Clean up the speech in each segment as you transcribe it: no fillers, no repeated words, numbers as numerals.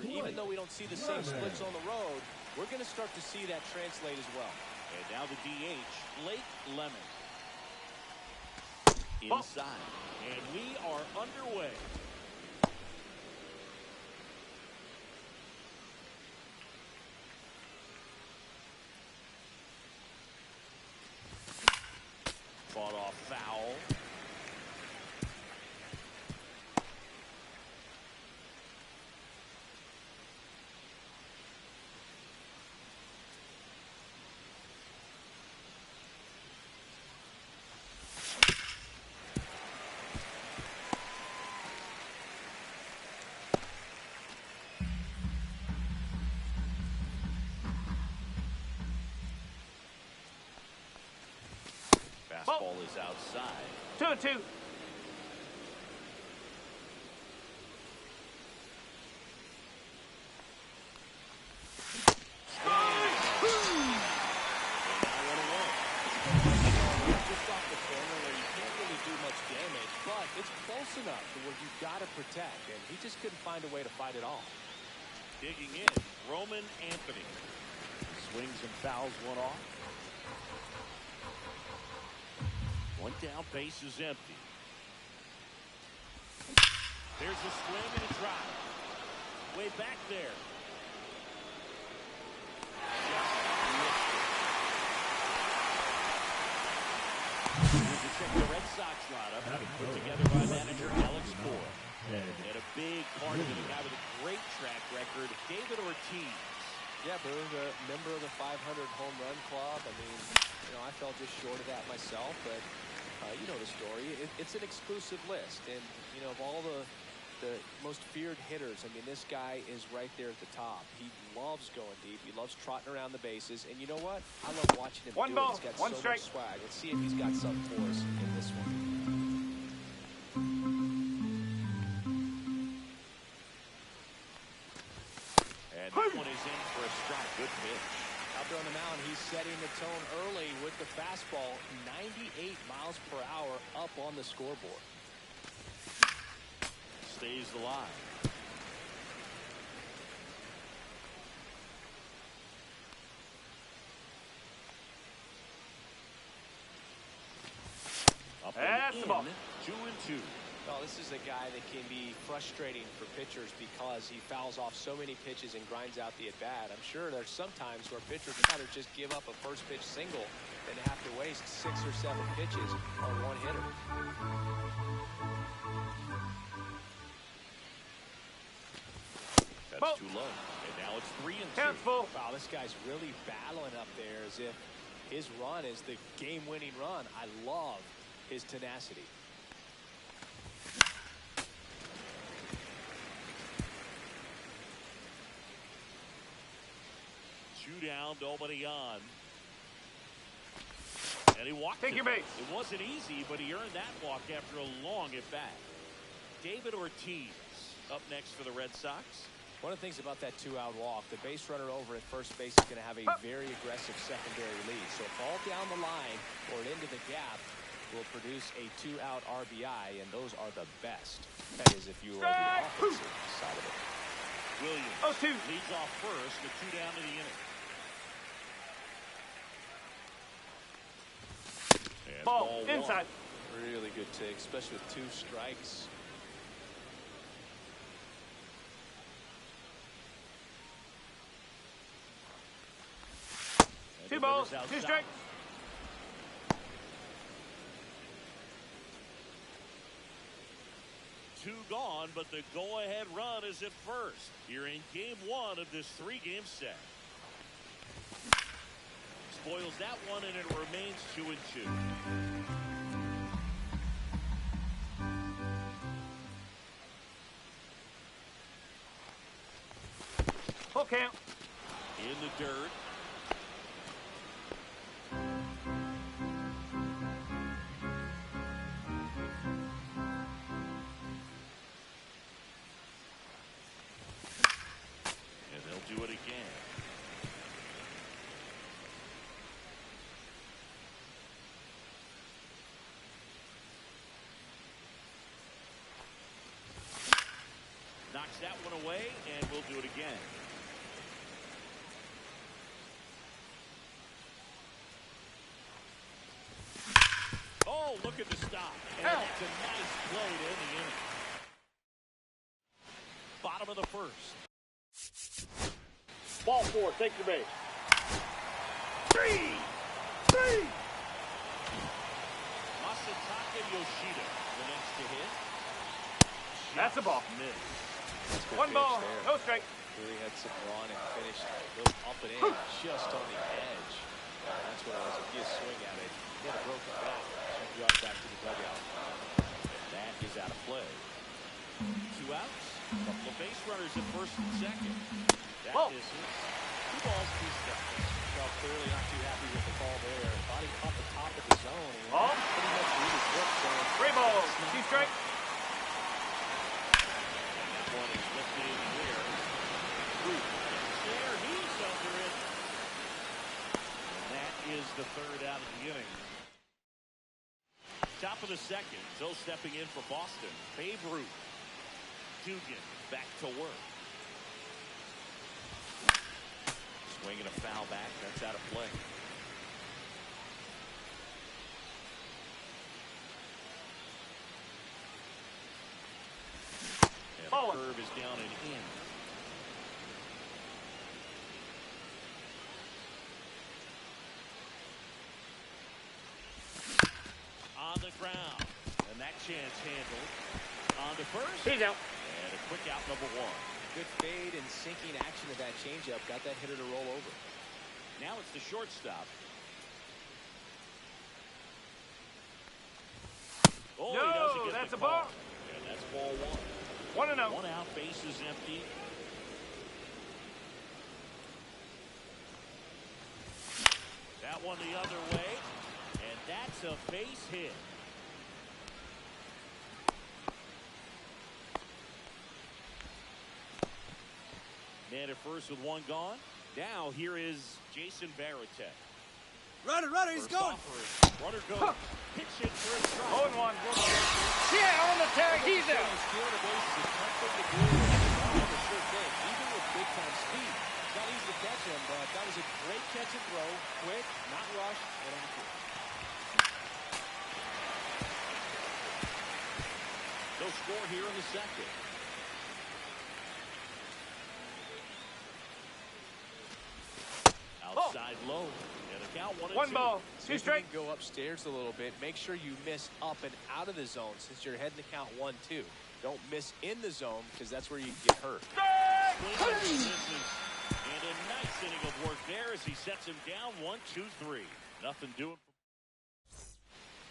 Even though we don't see the same splits on the road, we're going to start to see that translate as well. And now the DH, Blake Lemon. Inside. And we are underway. Fought off foul. Fastball is outside. 2-2. But it's close enough to where you've got to protect, and he just couldn't find a way to fight it off. Digging in, Roman Anthony. Swings and fouls one off. One down, base is empty. There's a swing and a drive. Way back there. The Red Sox lineup put together by manager Alex Moore. And a big part of it, a guy with a great track record, David Ortiz. Yeah, Boo, a member of the 500 home run club. I mean, I fell just short of that myself, but you know the story. It's an exclusive list, and of all the most feared hitters, I mean, this guy is right there at the top. He loves going deep. He loves trotting around the bases, and you know what? I love watching him do it. He's got so much swag. Let's see if he's got something for us in this one. And that one is in for a strike. Good pitch. Out there on the mound, he's setting the tone early with the fastball, 98 miles per hour up on the scoreboard. Stays alive. Up and in, 2-2. Well, this is a guy that can be frustrating for pitchers because he fouls off so many pitches and grinds out the at-bat. I'm sure there's some times where pitchers rather just give up a first pitch single than have to waste 6 or 7 pitches on one hitter. That's too low. And now it's 3-2. Careful. Wow, this guy's really battling up there as if his run is the game-winning run. I love his tenacity. Two down, nobody on. And he walked Take your base. It wasn't easy, but he earned that walk after a long at-bat. David Ortiz up next for the Red Sox. One of the things about that 2-out walk, the base runner over at first base is going to have a very aggressive secondary release. So a ball down the line or into the gap will produce a 2-out RBI, and those are the best. That is if you are the offensive side of it. Williams leads off first with 2 down to the inning. And ball inside. Really good take, especially with 2 strikes. And 2 balls, 2 strikes. Two gone, but the go-ahead run is at first here in game 1 of this 3-game set. Spoils that one, and it remains 2-2. Full count. In the dirt. And they'll do it again. Knocks that one away, and we'll do it again. Oh, look at the stop. And it's a nice play to end the inning. Bottom of the first. Ball 4, take the base. Three! Masataka Yoshida, the next to hit. That's a ball. Missed. One ball, no strike. Really had some run and finished those up and in just on the edge. That's what it was. If you swing at it, he had a broken back. Should drive back to the dugout. That is out of play. 2 outs. Couple of base runners at first and second. That misses. 2 balls, 2 strikes. Well, clearly not too happy with the call there. Thought he caught the top of the zone. Oh. Pretty much read his grip, so 3 balls, 2 strikes. That one is lifted in the air. Root. There, he's under it. And that is the 3rd out of the inning. Top of the second, still stepping in for Boston. Babe Ruth. Dugan back to work. Swinging a foul back. That's out of play. And the curve is down and in. On the ground. And that chance handled. On to first. He's out. And a quick out, number 1. good fade and sinking action of that changeup. Got that hitter to roll over. Now it's the shortstop. Oh, no, he doesn't get that's the a ball. call. And that's ball 1 1. and 0. 1 out, base is empty. That one the other way. And that's a base hit. Man at first with 1 gone. Now here is Jason Varitek. Runner, he's going. Runner goes. Pitch it for a strike. 0-1. Yeah, on the tag, he's out. Stealing a base is a tough thing to do. It's a sure thing, even with big time speed. It's not easy to catch him, but that was a great catch and throw. Quick, not rushed, and accurate. No score here in the second. Outside low. And a count 1-2. 1 ball, 2 strikes. Go upstairs a little bit. Make sure you miss up and out of the zone since you're heading to count 1-2. Don't miss in the zone because that's where you get hurt. Misses. And a nice inning of work there as he sets him down 1-2-3. Nothing doing.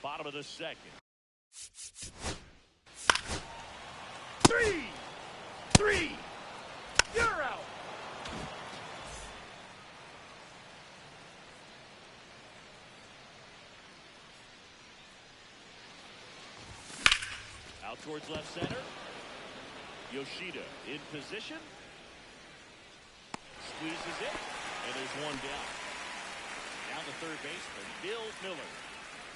Bottom of the second. 3. You're out. Out towards left center. Yoshida in position. Squeezes it. And there's 1 down. Now the third baseman, Bill Miller.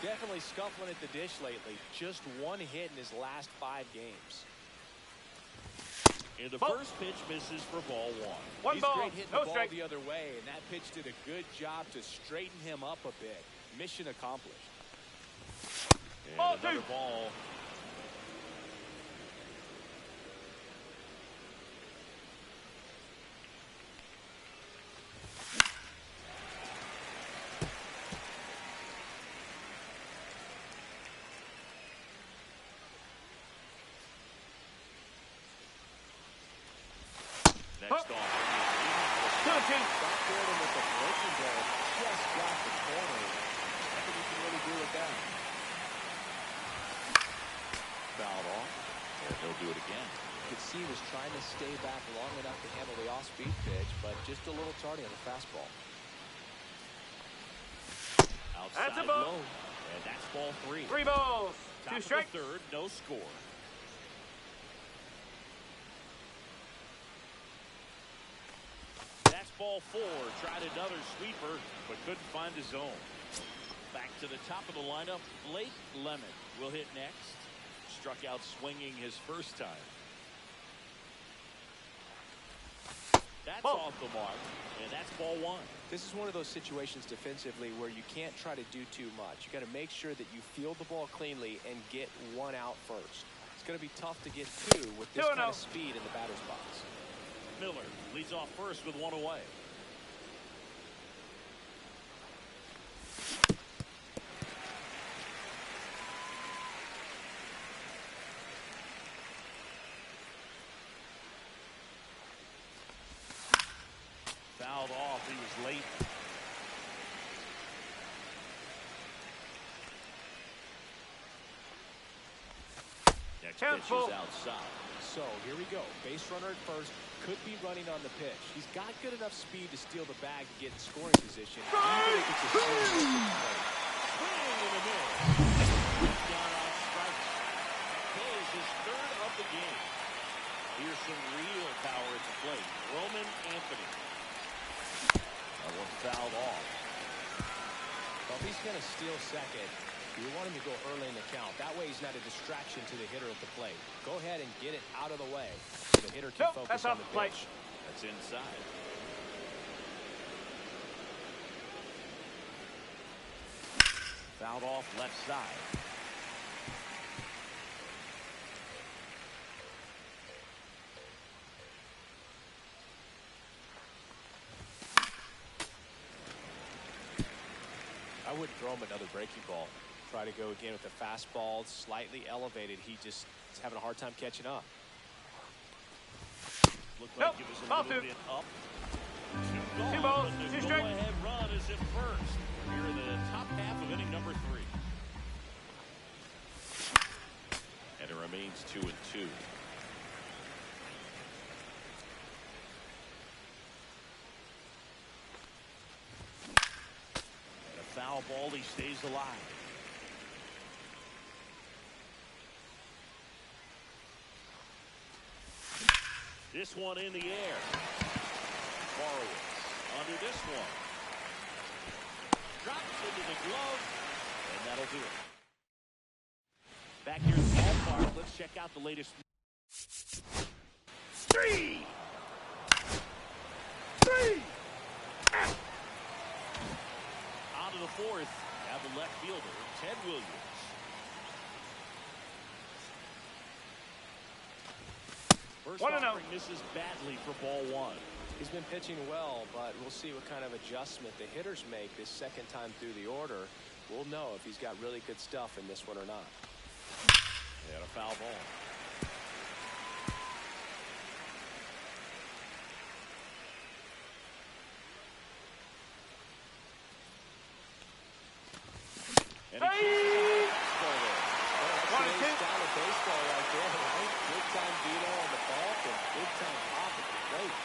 Definitely scuffling at the dish lately. Just 1 hit in his last 5 games. And the first pitch misses for ball 1. 1 He's ball, great hitting no the ball strike. the other way, and that pitch did a good job to straighten him up a bit. Mission accomplished. And Ball another 2. ball. Next off. 2-2. Stop Gordon with the breaking ball. Just got the corner. Nothing you can really do with that. Fouled off. And he'll do it again. You could see he was trying to stay back long enough to handle the off-speed pitch, but just a little tardy on the fastball. Outside That's a ball. low. And that's ball 3. 3 balls, Top 2 of strikes. the third, no score. That's ball 4. Tried another sweeper, but couldn't find the zone. Back to the top of the lineup, Blake Lemon will hit next. Struck out swinging his first time. That's Ball. off the mark, and that's ball one. This is one of those situations defensively where you can't try to do too much. You got to make sure that you field the ball cleanly and get one out first. It's going to be tough to get two with this kind of speed in the batter's box. Miller leads off first with one away. Fouled off. He was late. Next pitch is outside. So here we go. Base runner at first. Could be running on the pitch. He's got good enough speed to steal the bag and get in scoring position. Even if it's a swing in the middle. Down on strike. That is his third of the game. Here's some real power at the plate. Roman Anthony. That one fouled off. Well, if he's going to steal second, you want him to go early in the count. That way he's not a distraction to the hitter at the plate. Go ahead and get it out of the way so the hitter can focus on the pitch. That's inside. Fouled off left side. I wouldn't throw him another breaking ball. Try to go again with the fastball, slightly elevated. He just is having a hard time catching up. Looked like it was a little bit up. Two balls, but the go-ahead run is at first. Here in the top half of inning number 3. And it remains 2-2. And a foul ball, he stays alive. This one in the air. Borowitz under this one. Drops into the glove, and that'll do it. Back here in the ballpark, let's check out the latest. 3! Out of the fourth, have the left fielder, Ted Williams. First offering misses badly for ball one. He's been pitching well, but we'll see what kind of adjustment the hitters make this second time through the order. We'll know if he's got really good stuff in this one or not. And a foul ball. And style of baseball right there, right? Big time velo on the ball and big time pop at the plate.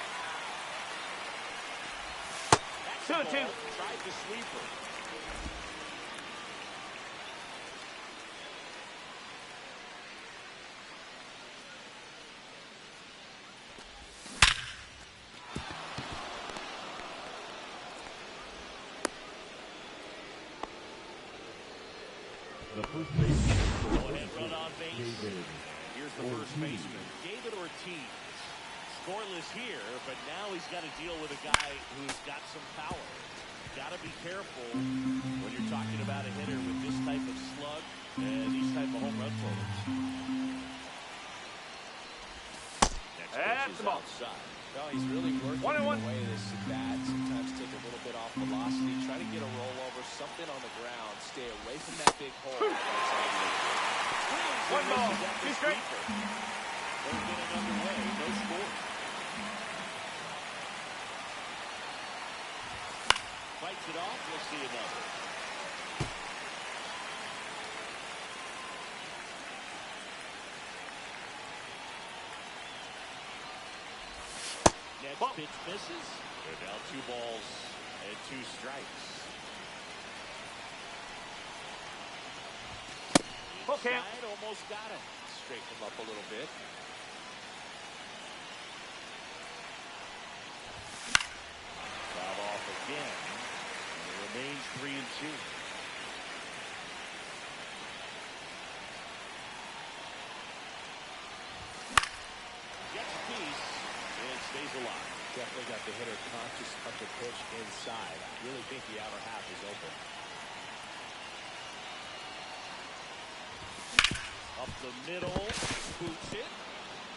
2-2. Tried the sweeper. The first baseman. Go-ahead run on base. Here's the first baseman, David Ortiz. Scoreless here, but now he's got to deal with a guy who's got some power. Got to be careful when you're talking about a hitter with this type of slug and these type of home run totals. Next pitch is outside. No, he's really working away this bat. Sometimes take a little bit off velocity, try to get a rollover, something on the ground, stay away from that big hole. One ball, 2 straight. They're getting underway, no score. Fights it off, we'll see another. Next pitch misses. They're down 2 balls and 2 strikes. Inside, almost got him. Straighten him up a little bit. Foul off again. And it remains 3-2. Gets a piece and stays alive. Definitely got the hitter conscious of the pitch inside. Really think the outer half is open. Up the middle, boots it.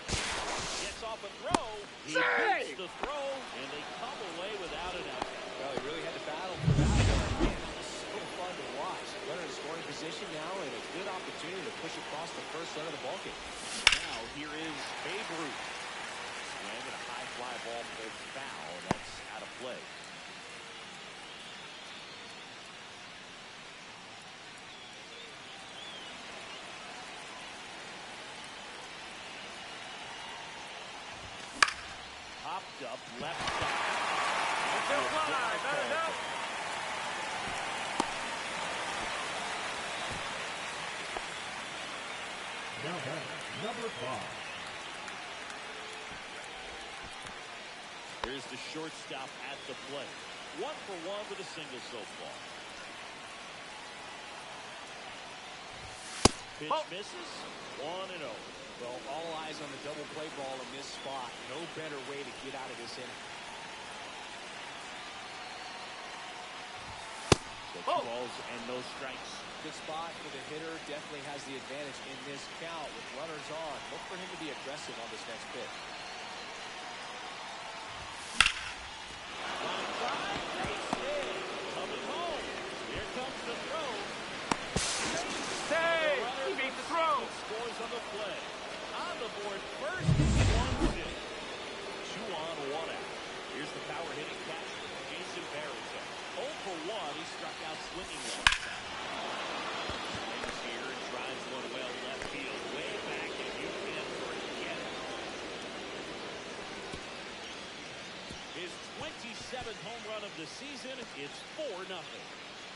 Gets off a throw. He beats the throw, and they come away without an out. Well, he really had to battle for that one. Man, it was so fun to watch. Runner in scoring position now, and a good opportunity to push across the first run of the ballgame. Now here is Babe Ruth. Swing at a high fly ball pulled foul. That's out of play. Popped up left side. Number 5. Here's the shortstop at the plate. 1 for 1 with a single so far. Pitch misses. 1-0. Well, all eyes on the double play ball in this spot. No better way to get out of this inning. So 2 balls and no strikes. Good spot for the hitter. Definitely has the advantage in this count with runners on. Look for him to be aggressive on this next pitch. Line drive, base hit. Coming home. Here comes the throw. Hey, he beat the throw. Scores on the play. On the board first, 1-0. 2 on, 1 out. Here's the power hitting catcher, Jason Barrington. 0 for 1, he struck out swinging last time. Swings here and drives one well left field, way back, and you can forget it. His 27th home run of the season, it's 4-0.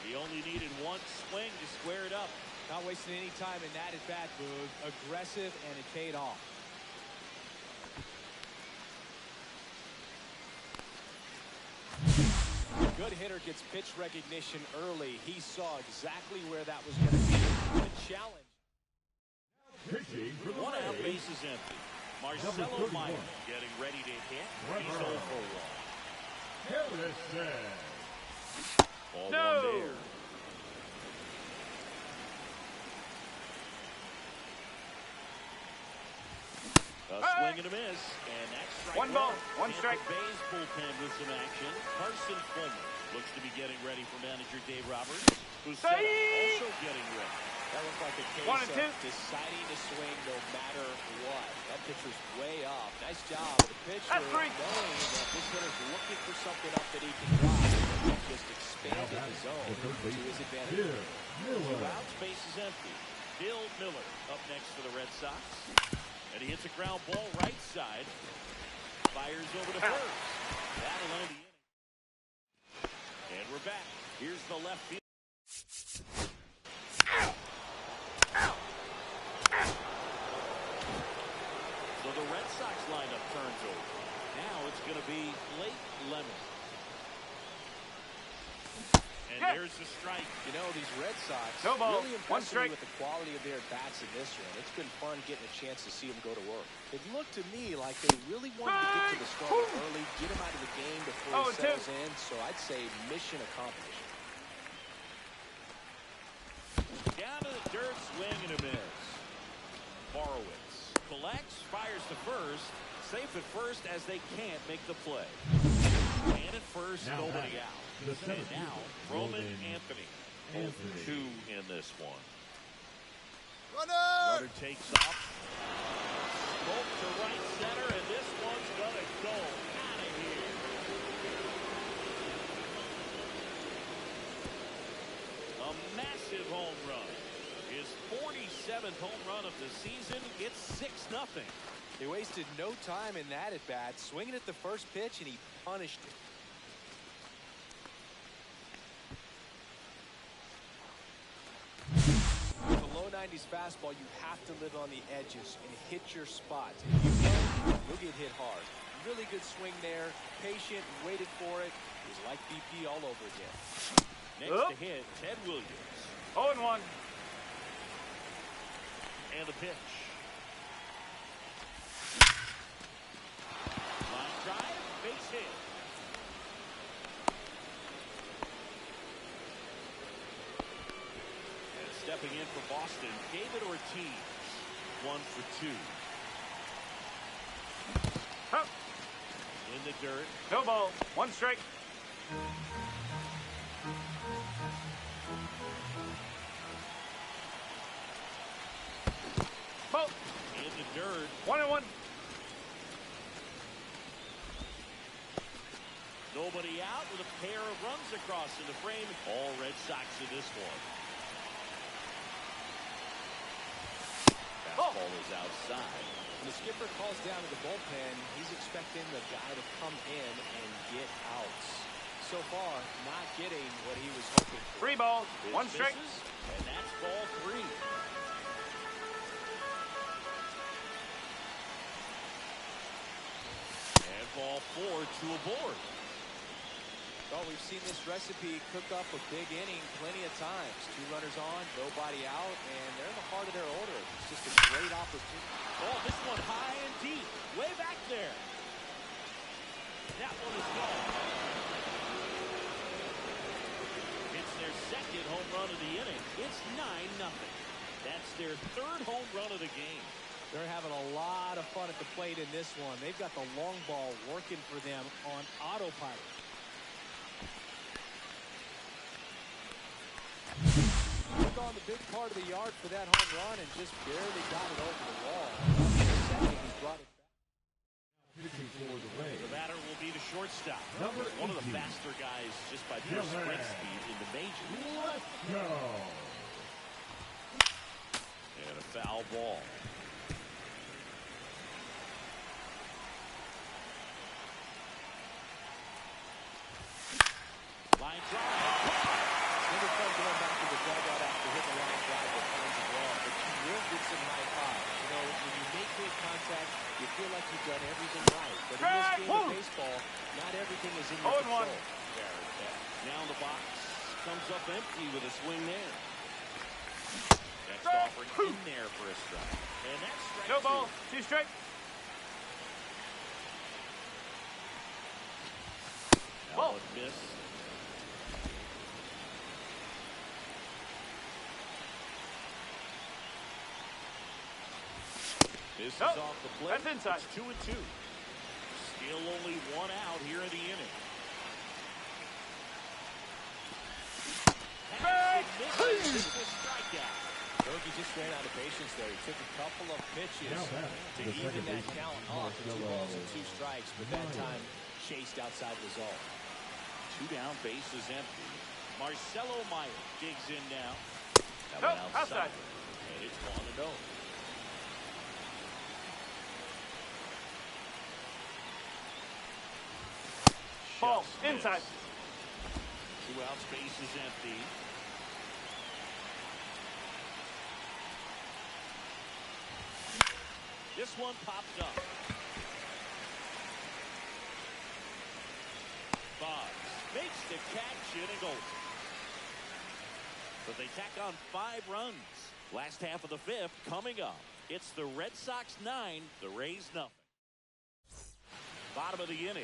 He only needed 1 swing to square it up. Not wasting any time in that at bat, Boog. Aggressive, and it paid off. Good hitter gets pitch recognition early. He saw exactly where that was going to be. Good challenge. Pitching for the 1 out, Rays. bases empty. Marcelo Meyer getting ready to hit. He's 0 for 1. Harrison. Ball No. 1 there. A swing and a miss, and that's strike 1 ball, 1 Tampa strike. Bay's bullpen with some action. Carson Fulmer looks to be getting ready for manager Dave Roberts, who's also getting ready. That looked like a case 1 and 2. of deciding to swing no matter what. That pitcher's way off. Nice job. The pitcher That's 3. knowing that this hitter's looking for something up that he can drive. Just expanded the zone to his advantage. 2 outs, bases empty. Bill Miller up next for the Red Sox. And he hits a ground ball right side. Fires over to first. That'll end the inning. And we're back. Here's the left field. So the Red Sox lineup turns over. Now it's going to be Blake Lemon. And there's the strike. You know, these Red Sox No ball. really 1 impressed me strike. with the quality of their bats in this run. It's been fun getting a chance to see them go to work. It looked to me like they really wanted to get to the starter early, get him out of the game before he settles in. So I'd say mission accomplished. Down to the dirt, swing and a miss. Borowitz collects, fires to first. Safe at first as they can't make the play. And at first, nobody out. And now, Roman Anthony. 0 for 2 in this one. Runner! Runner takes off. Smoke to right center, and this one's going to go out of here. A massive home run. His 47th home run of the season. It's 6-0. They wasted no time in that at bat, swinging at the first pitch, and he punished it. With a low 90s fastball, you have to live on the edges and hit your spots. If you don't, you'll get hit hard. Really good swing there, patient, waited for it. It was like BP all over again. Next to hit, Ted Williams. 0-1. And the pitch. Line drive, base hit stepping in for Boston, David Ortiz. 1 for 2. Up. In the dirt. No ball. 1 strike. Ball. In the dirt. 1-1. Nobody out with a pair of runs across in the frame. All Red Sox in this one. Fastball is outside. When the skipper calls down to the bullpen, he's expecting the guy to come in and get outs. So far, not getting what he was hoping for. 3 ball. 1 strike. Misses, and that's ball 3. And ball 4 to a board. Well, we've seen this recipe cook up a big inning plenty of times. 2 runners on, nobody out, and they're in the heart of their order. It's just a great opportunity. Oh, this one high and deep, way back there. That one is gone. It's their second home run of the inning. It's 9-0. That's their 3rd home run of the game. They're having a lot of fun at the plate in this one. They've got the long ball working for them on autopilot. Took on the big part of the yard for that home run and just barely got it over the wall. Second, he brought it back. Pitching for the Rays. The batter will be the shortstop. Number One of the 18. faster guys just by pure sprint speed in the majors. Let's go. And a foul ball. Line drive. Never fun going back to the dugout after hitting the line drive that finds it wrong, but you will get some high five. You know, when you make great contact, you feel like you've done everything right. But in this game of baseball, not everything is in your control. 0-1. Now in the box. Comes up empty with a swing there. Next offering in there for a strike. And that's strike No ball. 2. 2 strike. Ball. Miss. This is off the plate. That's inside. It's 2-2. Still only 1 out here in the inning. This is a strikeout. Berkey just ran out of patience there. He took a couple of pitches Now back to the even second that baseman, count off to 2 balls and 2 strikes, but that time chased outside the zone. 2 down, base is empty. Marcelo Meyer digs in now. That Nope, one outside. outside. And it's 1-0. Ball. Just Inside. missed. 2 outs, base is empty. This one popped up. Boggs makes the catch in a goal. But they tack on 5 runs. Last half of the 5th coming up. It's the Red Sox 9, the Rays nothing. Bottom of the inning.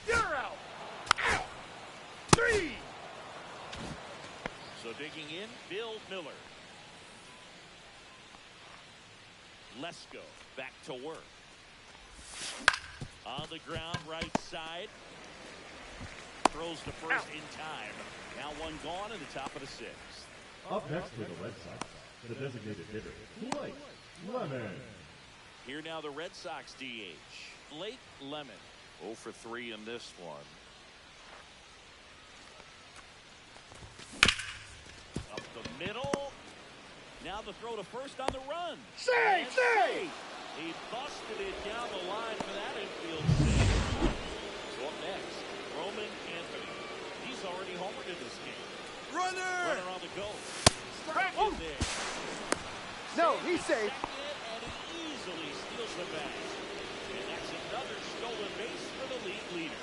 You're out. 3. So digging in, Bill Miller. Lesko back to work. On the ground, right side. Throws to first in time. Now 1 gone in the top of the 6th. Up next for the Red Sox, the designated hitter, Blake Lemon. Here now the Red Sox DH, Blake Lemon. 0 for 3 in this one. Up the middle. Now the throw to first on the run. Save! He busted it down the line for that infield save. So up next, Roman Anthony. He's already homered in this game. Runner on the go. Strike in there. No, he's safe. Second, and he easily steals the bag. And that's another stolen base for the league leader.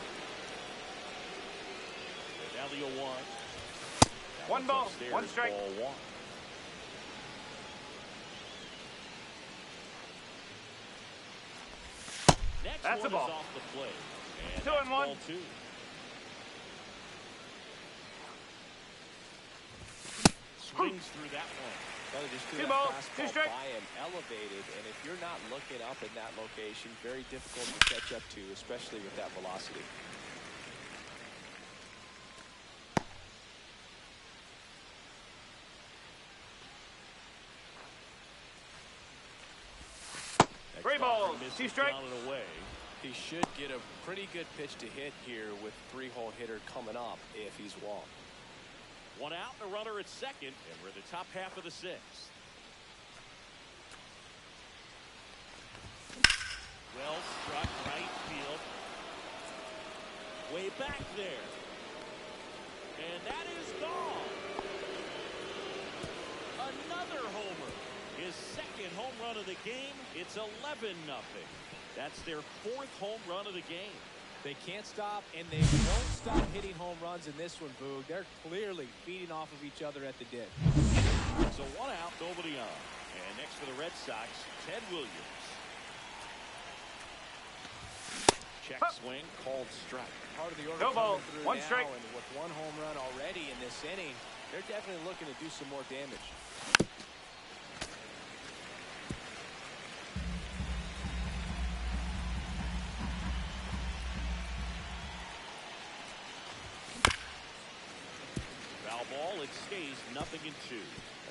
And now the 0-1. 1 ball, 1 strike. Ball 1. Next That's one a ball. is off the plate. And 2 that's and 1. ball 2. swings through that one. Well, just threw Two that balls, two fastball strike. by him, elevated, and if you're not looking up in that location, very difficult to catch up to, especially with that velocity. Three balls, two strike. Away. He should get a pretty good pitch to hit here with three-hole hitter coming up if he's walked. One out and a runner at second, and we're in the top half of the sixth. Well struck right field. Way back there. And that is gone. Another homer. His second home run of the game. It's 11-0. That's their fourth home run of the game. They can't stop, and they won't stop hitting home runs in this one, Boog. They're clearly feeding off of each other at the dish. So one out, nobody on. And next for the Red Sox, Ted Williams. Check swing, called strike. Part of the order No ball, coming through one now, strike. and with one home run already in this inning, they're definitely looking to do some more damage. Foul ball, it stays 0-2.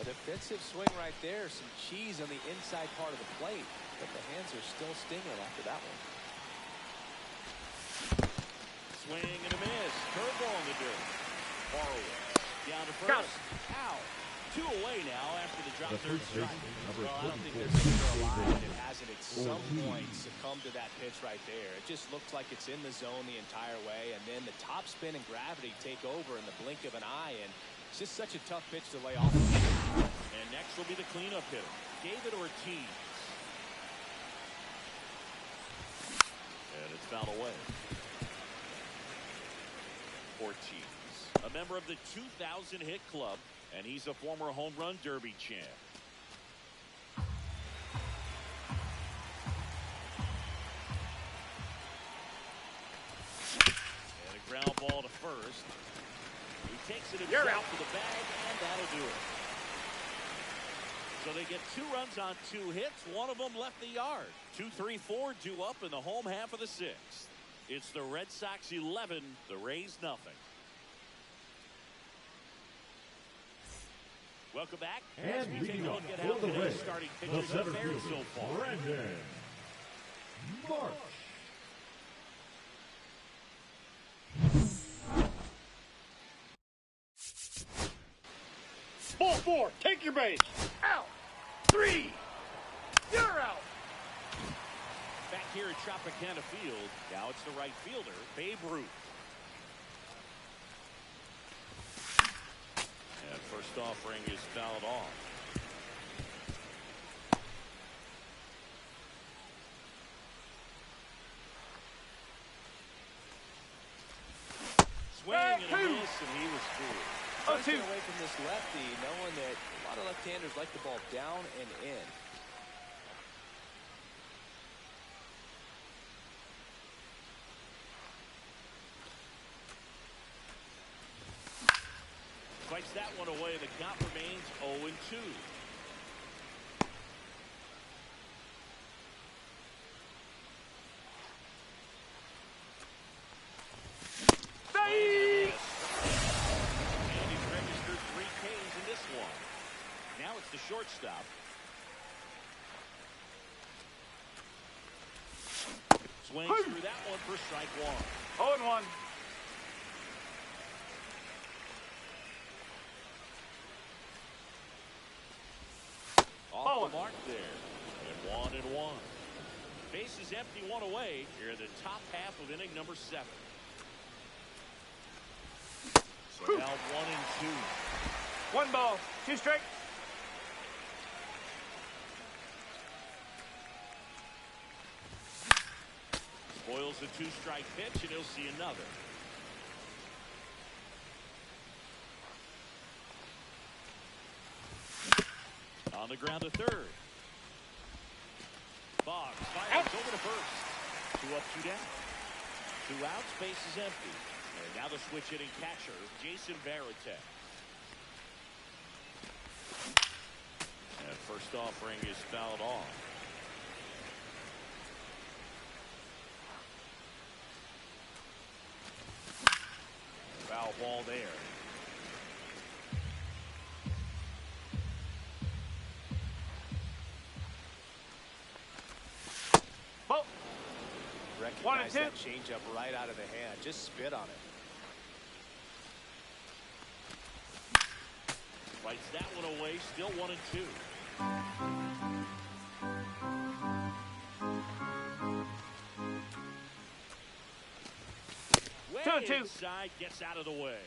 A defensive swing right there, some cheese on the inside part of the plate, but the hands are still stinging after that one. Swing and a miss. Curveball in the dirt. Far away. Down to Count. first. Out. Two away now after the drop The third first strike. baseman, number Well, I don't think 24, there's a hitter alive that David hasn't at some Ortiz. point succumbed to that pitch right there. It just looks like it's in the zone the entire way, and then the top spin and gravity take over in the blink of an eye, and it's just such a tough pitch to lay off. And next will be the cleanup hitter, David Ortiz. And it's fouled away. Ortiz, a member of the 2000 hit club, and he's a former home run derby champ. And a ground ball to first. He takes it You're himself out. to the bag, and that'll do it. So they get 2 runs on 2 hits. One of them left the yard. 2, 3, 4 due up in the home half of the sixth. It's the Red Sox 11, the Rays nothing. Welcome back. As And we take leading a up look at for how the today's Rays, starting the pitchers have center fared so fielder, far. Brandon Marsh. Ball 4, take your base. Out. 3. You're out. Back here at Tropicana Field, now it's the right fielder, Babe Ruth. And first offering is fouled off. Swing and a miss, and he was fooled. Trying to 0-2. stay away from this lefty, knowing that a lot of left-handers like the ball down and in. Fights that one away. The count remains 0-2. Nice. And he's registered 3 Ks in this one. Now it's the shortstop. Swings through that one for strike 1. 0-1. Off the mark there. And 1-1. Base is empty, 1 away. Here in the top half of inning number 7. So now 1-2. 1 ball, 2 strike. Spoils the 2-strike pitch, and he'll see another. On the ground to third. Boggs fires over to first. 2 up, 2 down. 2 outs, base is empty. And now the switch hitting catcher, Jason Varitek. And first offering is fouled off. Foul ball there. Ball. Recognize that changeup right out of the hand. Just spit on it. Fights that one away. Still 1-2. Way 2-2. inside, gets out of the way.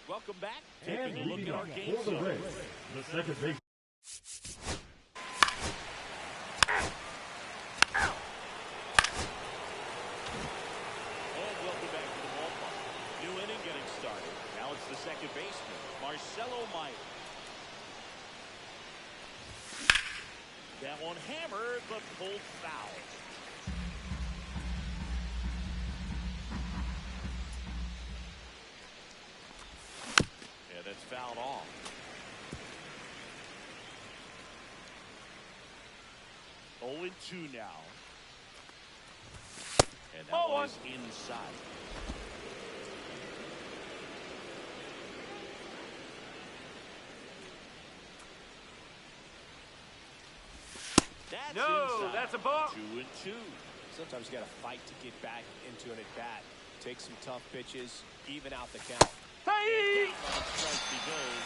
Welcome back. Taking a look at our game for the zone. Rays, the second base. And welcome back to the ballpark. New inning getting started. Now it's the second baseman, Marcelo Meyer. That one hammered, but pulled foul. Yeah, that's fouled off. Oh, 0-2 now. And that one is inside. That's inside. That's a ball. 2-2. Sometimes you got to fight to get back into an at-bat. Take some tough pitches, even out the count. Hey! Down on strikes he goes.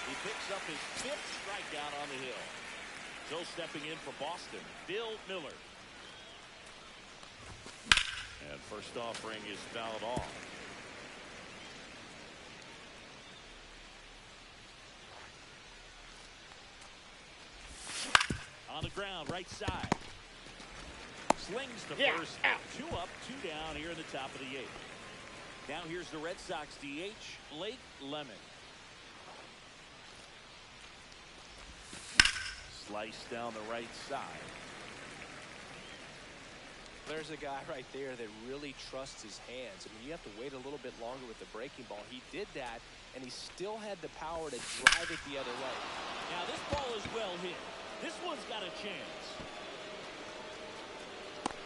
He picks up his 5th strikeout on the hill. So stepping in for Boston, Bill Miller. And first offering is fouled off. On the ground, right side. Slings to first. Out. 2 up, 2 down here in the top of the 8th. Now here's the Red Sox DH, Blake Lemon. Slice down the right side. There's a guy right there that really trusts his hands. I mean, you have to wait a little bit longer with the breaking ball. He did that, and he still had the power to drive it the other way. Now this ball is well hit. This one's got a chance.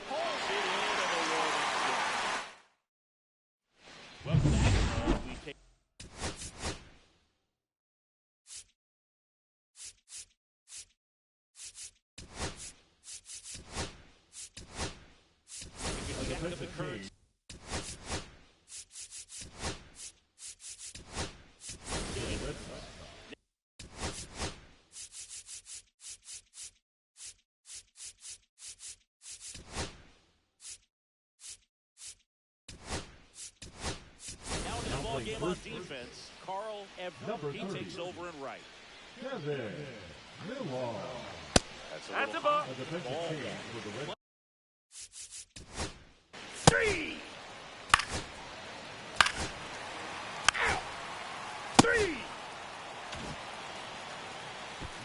Holds it in and a rolling strike. Welcome back. We take. Check of the current. Game on defense, Carl Everett. He takes over and right. Kevin Miller. That's a ball. A defensive change for the Red. 3. Out. 3.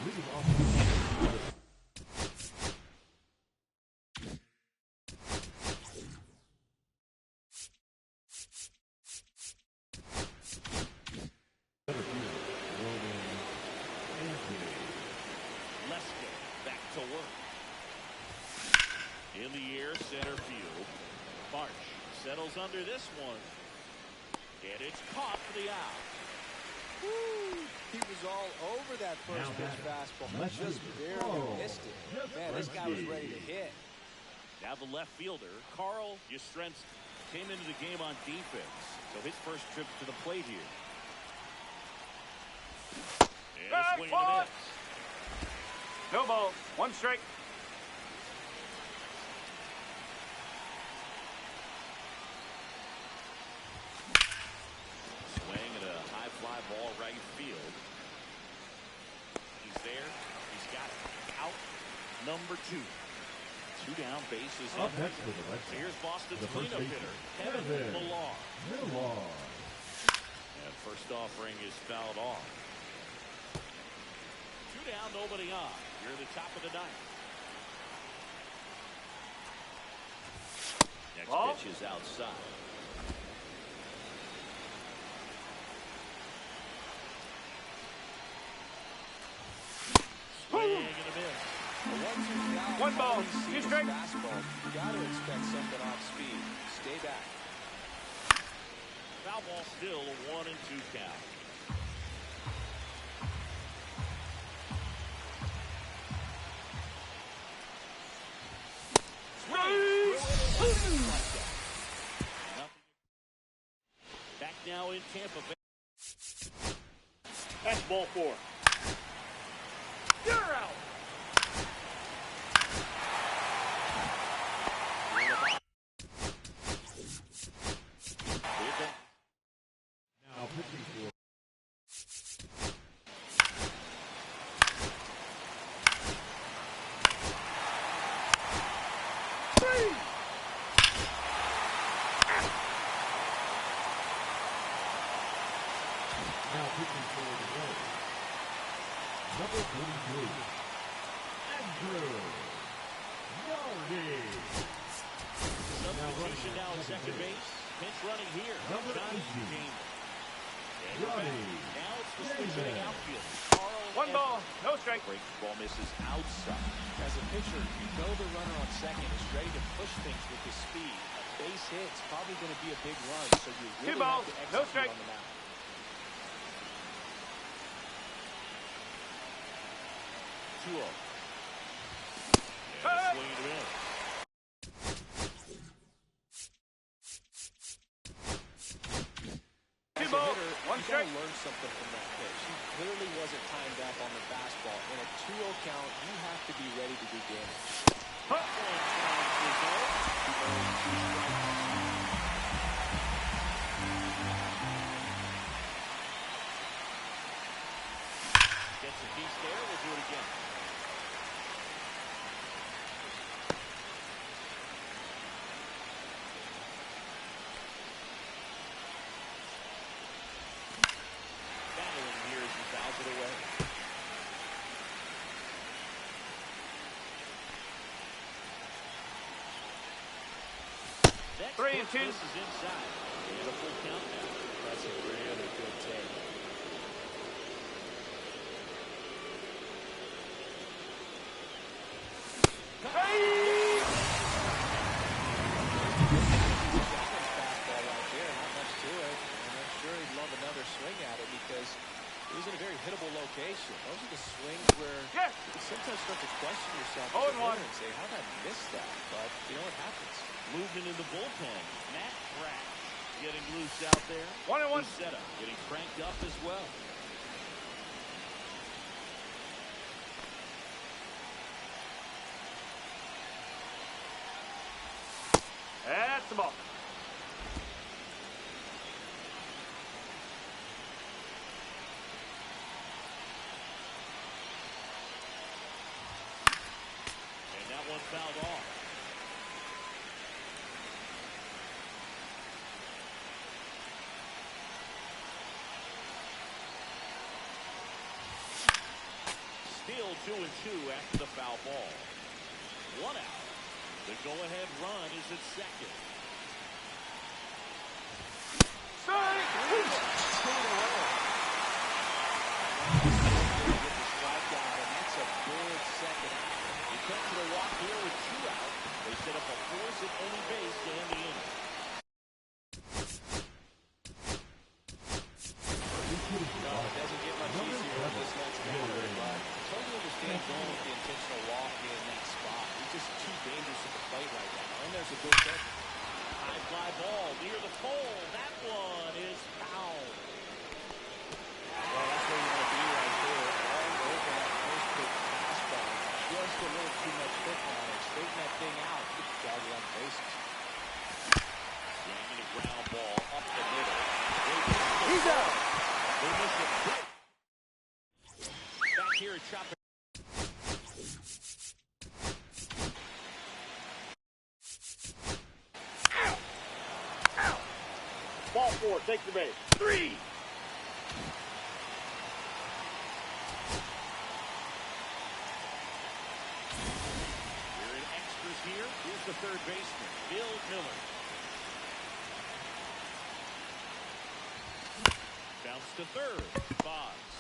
Leading off. To work. In the air, center field. Marsh settles under this one. And it's caught for the out. Woo! He was all over that first pitch fastball. He just barely missed it. Man, this guy was ready to hit. Now the left fielder, Carl Yastrzemski, came into the game on defense. So his first trip to the plate here. And a swing and a miss. No ball. 1 strike. Swing at a high fly ball right field. He's there. He's got it. Out number 2. 2 down, bases Up hit. next for the Red Sox. Here's Boston's The first cleanup baseman, hitter, Kevin Millar. Miller. And first offering is fouled off. 2 down, nobody on. You're at the top of the 9th. ball. pitch is outside. Swing and a miss. One ball, 2 strikes. Fastball. You got to expect something off speed. Stay back. Foul ball still a 1-2 count. Back now in Tampa Bay. That's ball 4. You're out. Now pitching for now pitching for the Reds. Number 43, Andrew Yardy. Substitution now at second base. Pinch running here. Number Johnny 18, James. Johnny Now it's the switch hitting outfield. One ball, no strike. Breaks ball misses outside. As a pitcher, you know the runner on second is ready to push things with his speed. A base hit's probably going to be a big run, so you really 2 balls, have to no execute strike. on the mound. 2-0. And a swing and a miss. Two As a balls, hitter, 1 you strike. gotta learn something from that pitch. He clearly wasn't timed up on the fastball. In a 2-0 count, you have to be ready to do damage. Gets a piece there. We'll do it again. Battling here as he fouls it away. Next 3 and 2. This is inside. And a full count now. That's a really good take. Fastball right there, not much to it. And I'm sure he'd love another swing at it because it was in a very hittable location. Those are the swings where Yes. you sometimes start to question yourself as 0 a and 1. hitter and say, how did I miss that? But, you know, it happens. Movement in the bullpen. Matt Pratt getting loose out there. 1 and 1. Setup getting cranked up as well. That's the ball. And that one fouled off. Still 2-2 after the foul ball. 1 out. The go-ahead run is at second. Strike. Strikeout, and that's a big second out. He comes to the walk here with 2 out. They set up a force at any base to end the inning. No, it doesn't get much easier with this next batter, but I totally understand going with the intentional walk in that spot. He's just too dangerous at the plate right now. And there's a good pitch. High fly ball near the pole. That one is foul. Well, that's where you want to be right there. All over that first pitch fastball. Just a little too much hook on it. Straighten that thing out. Get the guy around the bases. Swinging a ground ball up the middle. He's out. They missed it. Back here at Chopper. Ball 4, take the base. 3. We're in extras here. Here's the third baseman, Bill Miller. Bounce to third. Boggs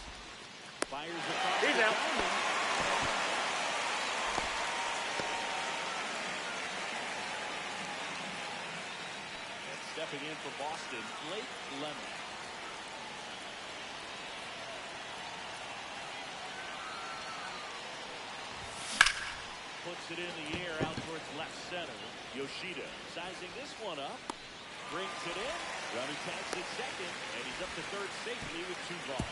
fires across He's the out. diamond. And stepping in for Boston, Blake Lemon. Puts it in the air out towards left center. Yoshida sizing this one up. Brings it in. Runner tags at second. And he's up to third safely with 2 balls.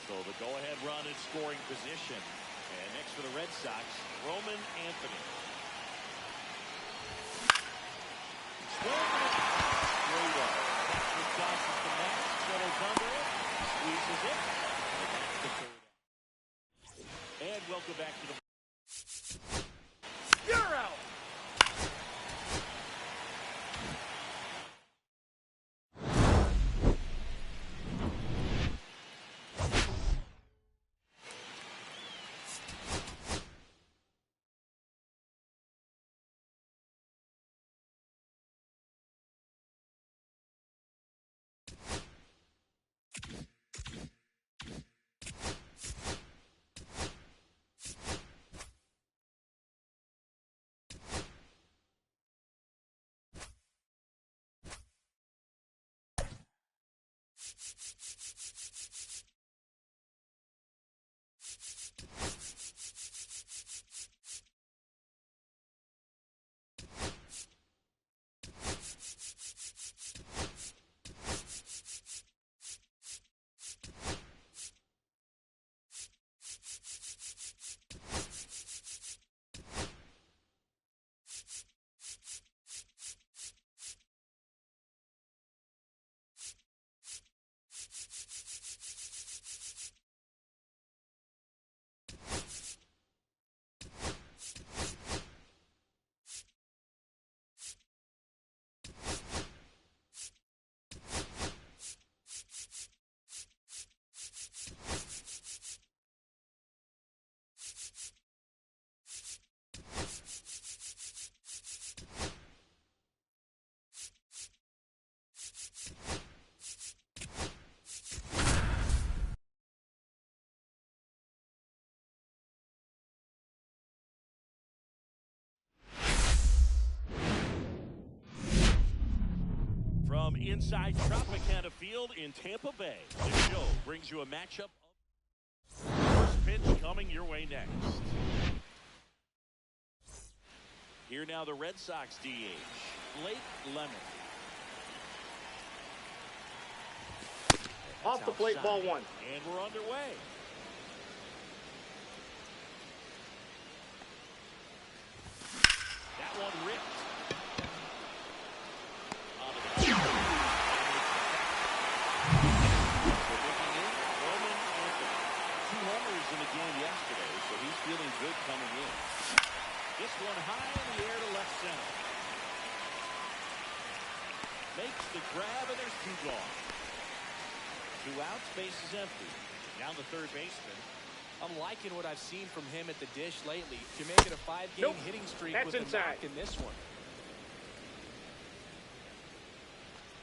So the go-ahead run in scoring position. And next for the Red Sox, Roman Anthony. Swing. Straight up. Patrick tosses the match. Settles under it. Squeezes it. And that's the third. And welcome back to the... You're out. From inside Tropicana Field in Tampa Bay, the show brings you a matchup. First pitch coming your way next. Here now the Red Sox DH, Blake Lemon. Off the plate, ball 1. And we're underway. That one ripped. In the game yesterday, so he's feeling good coming in. This one high in the air to left center. Makes the grab, and there's 2 gone. 2 outs, base is empty. Now the third baseman. I'm liking what I've seen from him at the dish lately. To make it a 5-game hitting streak That's with inside. a knock in this one.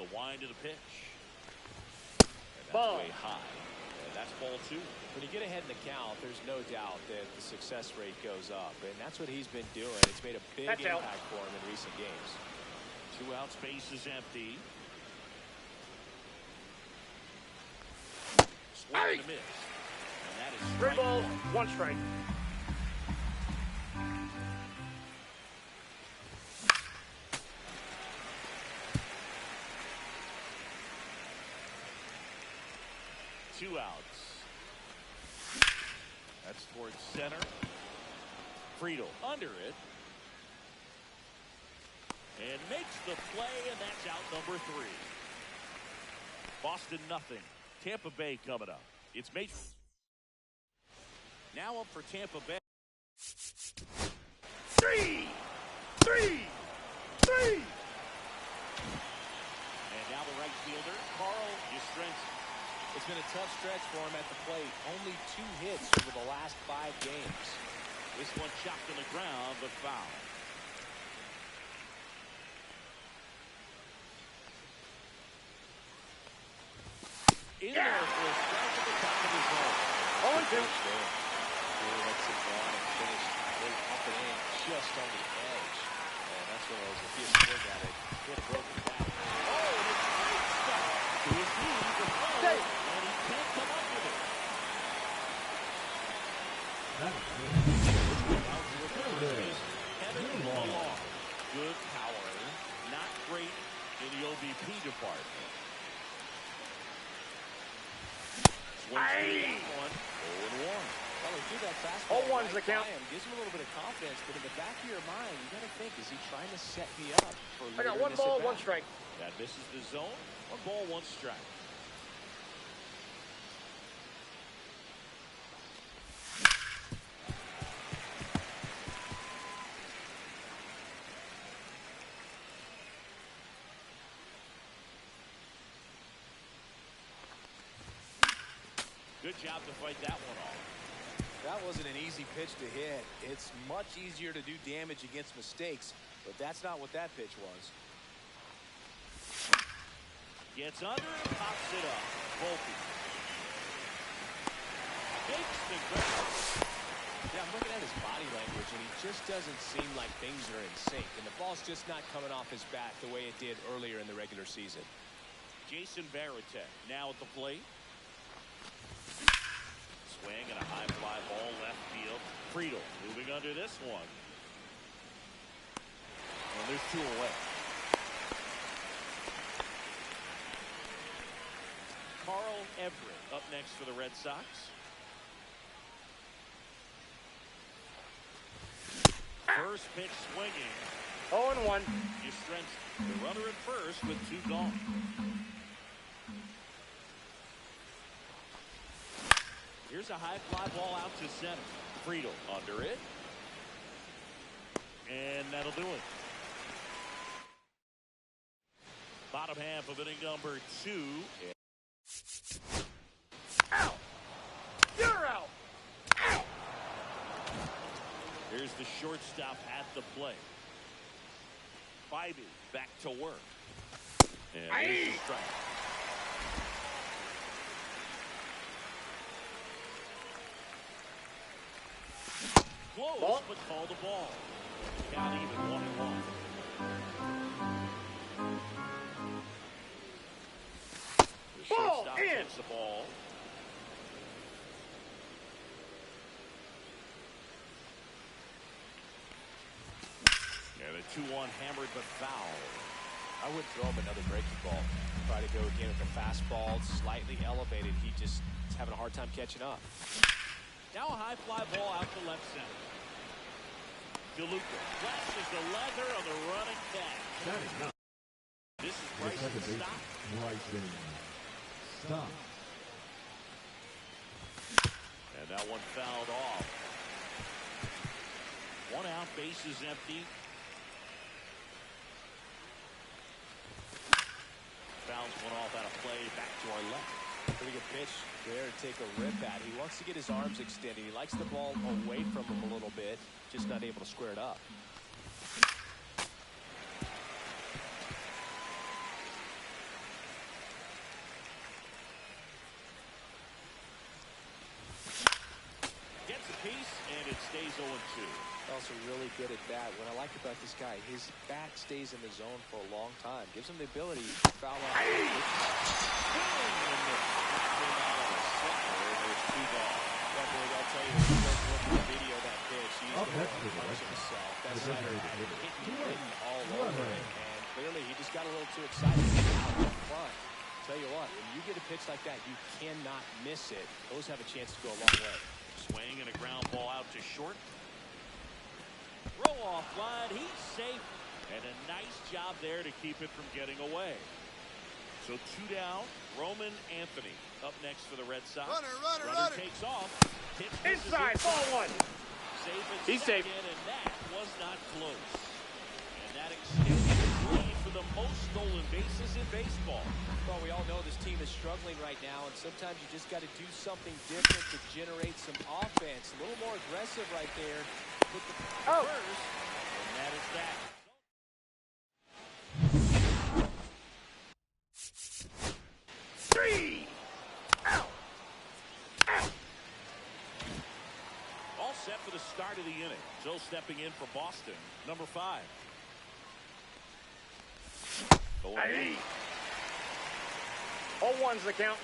The wind of the pitch. And that's Ball. way high. And that's ball 2. When you get ahead in the count, there's no doubt that the success rate goes up, and that's what he's been doing. It's made a big That's impact out. for him in recent games. 2 outs, base is empty. Swing and a miss. And that is 3 strike balls, 1. 1 strike. Two outs. That's towards center. Friedel under it. And makes the play, and that's out number 3. Boston nothing. Tampa Bay coming up. It's made. Now up for Tampa Bay. 3! 3! 3! And now the right fielder, Carl Yastrzemski. It's been a tough stretch for him at the plate. Only 2 hits over the last 5 games. This one chopped on the ground, but foul. in there for a strike at the top of the zone. 0-2. Really lets it go and finish way up and in just on the edge. And that's one of those, if you swing at it, hit a broken back. Oh, and it's great stuff. To his knees, the ball, Safe. and he can't come up with it. That is good. Kevin Long. Good power. Not great in the OBP department. Swings one. 0-1. Well, he threw that fastball 0-1's the right count. by him. Gives him a little bit of confidence, but in the back of your mind, you got to think, is he trying to set me up for I got later in 1 this ball, at-bat? 1 strike. That misses the zone. 1 ball, 1 strike. Good job to fight that one off. That wasn't an easy pitch to hit. It's much easier to do damage against mistakes, but that's not what that pitch was. Gets under and pops it up. Volpe. Makes the grab. Yeah, I'm looking at his body language, and he just doesn't seem like things are in sync, and the ball's just not coming off his bat the way it did earlier in the regular season. Jason Varitek now at the plate. Swing and a high fly ball left field. Friedel moving under this one. And there's 2 away. Carl Everett up next for the Red Sox. First pitch swinging. 0-1. Yastrzemski, the runner at first with 2 gone. Here's a high fly ball out to center. Friedel under it. And that'll do it. Bottom half of inning number 2. Out. You're out. Out. Here's the shortstop at the plate. Bybee back to work. And there's the strike. Close, Ball. but call the ball. Count even 1-1. The Ball shortstop in. takes the ball. And a 2-1 hammered but foul. I would throw him another breaking ball. Try to go again with the fastball, slightly elevated. He just is having a hard time catching up. Now a high fly ball out to left center. DeLuca flashes the leather on the running back. That is not. This is The second Bryson base, Stott. Bryson Stott. And that one fouled off. 1 out, bases empty. Fouls one off out of play, back to our left. Pretty good pitch there to take a rip at. He wants to get his arms extended. He likes the ball away from him a little bit, just not able to square it up. Gets a piece, and it stays 0-2. Also really good at bat. What I like about this guy, his bat stays in the zone for a long time. Gives him the ability to foul out. Well, Big, I'll tell you, if you guys look at the video of that pitch, he's Oh, that's the good. one punching himself. That The slider designated hitter. hitting all Two over away. it. And clearly, he just got a little too excited out in front. Tell you what, when you get a pitch like that, you cannot miss it. Those have a chance to go a long way. Swing and a ground ball out to short. Throw off line, he's safe. And a nice job there to keep it from getting away. So 2 down. Roman Anthony up next for the Red Sox. Runner takes off. Pitch misses Inside. Ball 1. Safe at He's safe. second, and that was not close. And that extends his lead for the most stolen bases in baseball. Well, we all know this team is struggling right now, and sometimes you just got to do something different to generate some offense. A little more aggressive right there. Put the First, and that is that. 3. the start of the inning. So stepping in for Boston, number 5. Hey. 0-1's the count.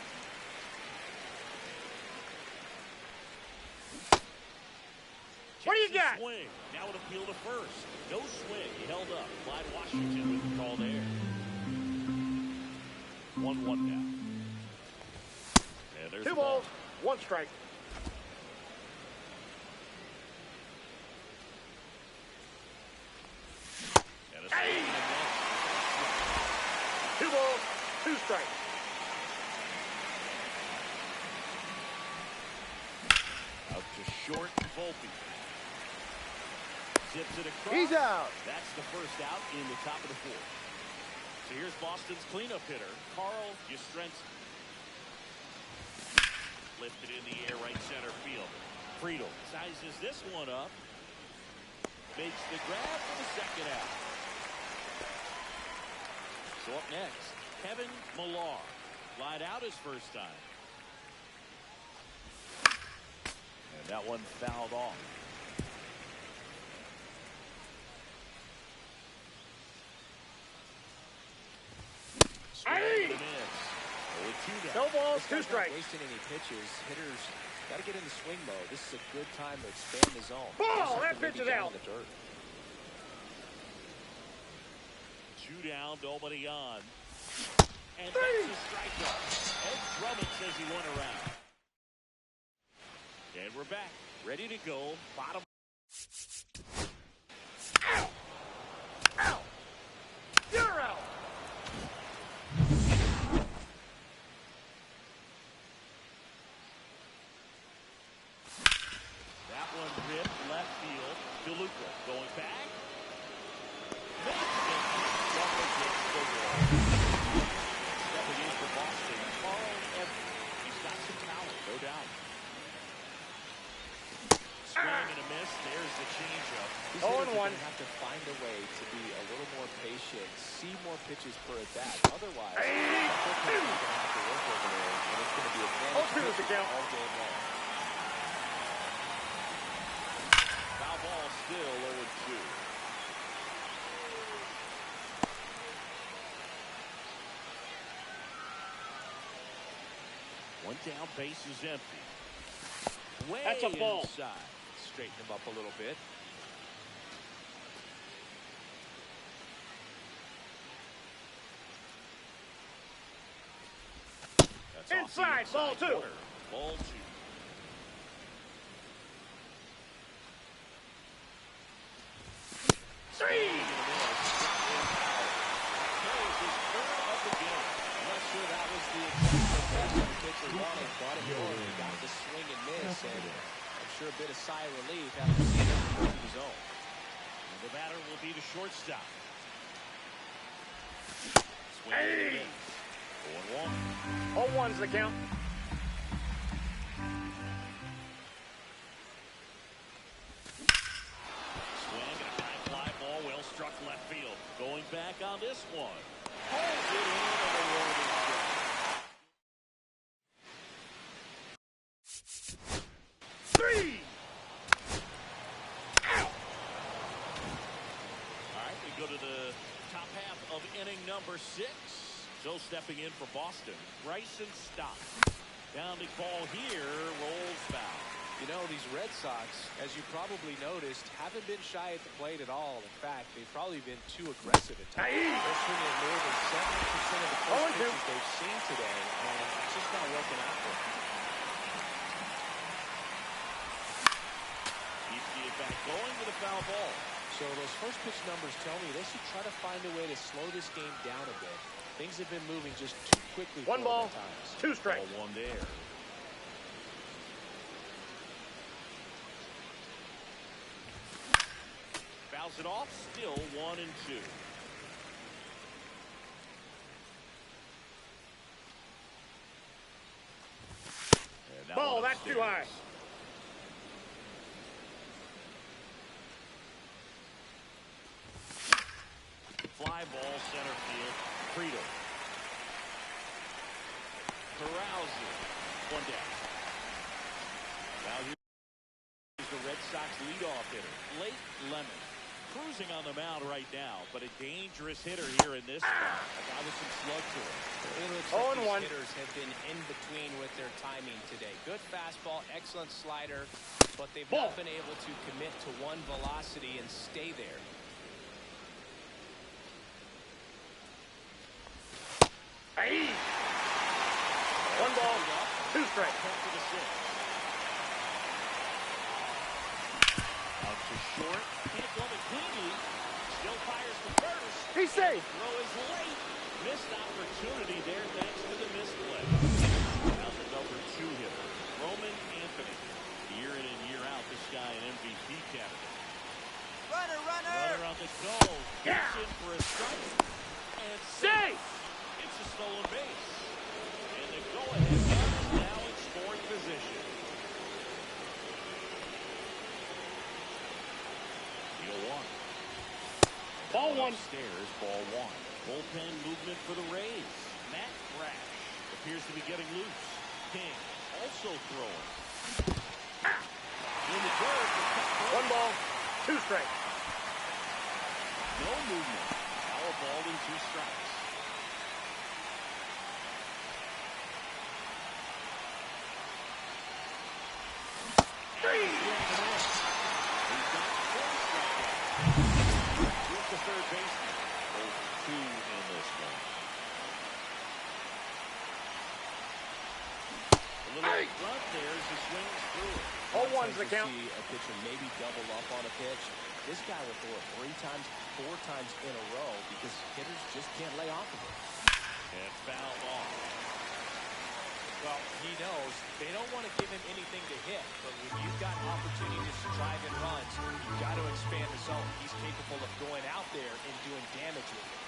What do you got? Swing. Now an appeal to first. No swing. He held up. Clyde Washington with the call there. 1-1 now. And there's 2 balls, 1 strike. And a swing. 2 balls, 2 strikes. Out to short, Volpe. Zips it across. He's out. That's the first out in the top of the 4th. So here's Boston's cleanup hitter, Carl Yastrzemski. Lifted in the air, right center field. Friedel sizes this one up. Makes the grab for the second out. So up next, Kevin Millar. Lied out his first time. And that one fouled off. Hey! No balls, 2 strikes. Wasting any pitches. Hitters got to get into swing mode. This is a good time to expand the zone. Ball! That pitch is out. The dirt. 2 down, nobody on. And that's a strikeout. Ed Drummond says he went around. And we're back, ready to go. Bottom. Ow! Ow! You're out. That one ripped left field. DeLuca going back. Stepping in for Boston, Carl Everett. He's got some talent, no doubt. Swing and a miss. There's the changeup. These hitters are going to have to find a way to be a little more patient, see more pitches per at bat. Otherwise, they're going to have to work over there, and it's going to be a advantage all game long. Foul ball still 0-2. One down, base is empty. Way That's a ball. inside. Straighten him up a little bit. That's Inside, ball 2. Corner. Ball 2. Got the swing and miss, and I'm sure a bit of sigh of relief after seeing him go to the zone. And the batter will be the shortstop. Swing Hey! 4-1. 0-1's the count. Swing and a high fly ball, well struck left field. Going back on this one. Holds it in and a rolling strike. Go to the top half of inning number 6. So stepping in for Boston, Bryson Stott. Down the ball here, rolls foul. You know, these Red Sox, as you probably noticed, haven't been shy at the plate at all. In fact, they've probably been too aggressive at times. They're swinging at more than 70% of the first pitches they've seen today, and it's just not working out for them. Keeps the back going with a foul ball. So those first pitch numbers tell me they should try to find a way to slow this game down a bit. Things have been moving just too quickly. 1 ball, at times. 2 strikes. Ball 1 there. Fouls it off, still 1-2. Ball, that's too high. Fly ball, center field. Friedel. Corrals it. 1 down. Now here's the Red Sox leadoff hitter, Blake Lemon. Cruising on the mound right now, but a dangerous hitter here in this spot. A guy with some slug to it. It looks like these hitters have been in between with their timing today. Good fastball, excellent slider, but they've not been able to commit to one velocity and stay there. Hey! 1 ball, 2 strikes. To the 6. Out to short. Can't glove it cleanly. Still fires to first. He's safe. Throw is late. Missed opportunity there thanks to the misplay. Now the number 2 hitter, Roman Anthony. Year in and year out, this guy an MVP candidate. Runner! Runner on the go. Gets in for a strike. And Safe. it's a stolen base. And the go-ahead run is now in scoring position. Ball 1. Upstairs, ball 1. Bullpen movement for the Rays. Matt Brash appears to be getting loose. King also throwing. In the dirt. 1 ball, 2 strikes. No movement. Foul ball and 2 strikes. Third baseman. 2 in this one. A little front there as he swings through it. 0-1's the count. See a pitcher maybe double up on a pitch. This guy will throw it 3 times, 4 times in a row because hitters just can't lay off of it. And foul off. Well, he knows they don't want to give him anything to hit, but when you've got opportunities to drive in runs, you've got to expand the zone. He's capable of going out there and doing damage with it.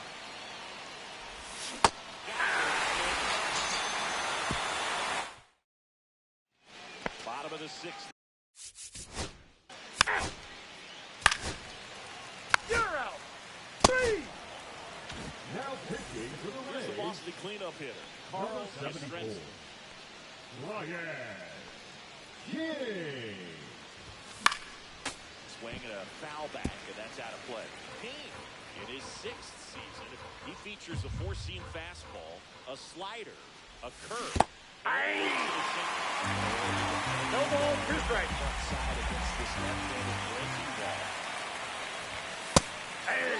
Bottom of the 6th. You're out. 3. Now pitching for the Here's the Rays, Boston cleanup hitter, Carl number 74. Yastrzemski. Ryan King. Swing and a foul back, and that's out of play. King, in his 6th season, he features a 4-seam fastball, a slider, a curve. No ball, 2 strikes. Front side against this left-handed breaking ball. Hey!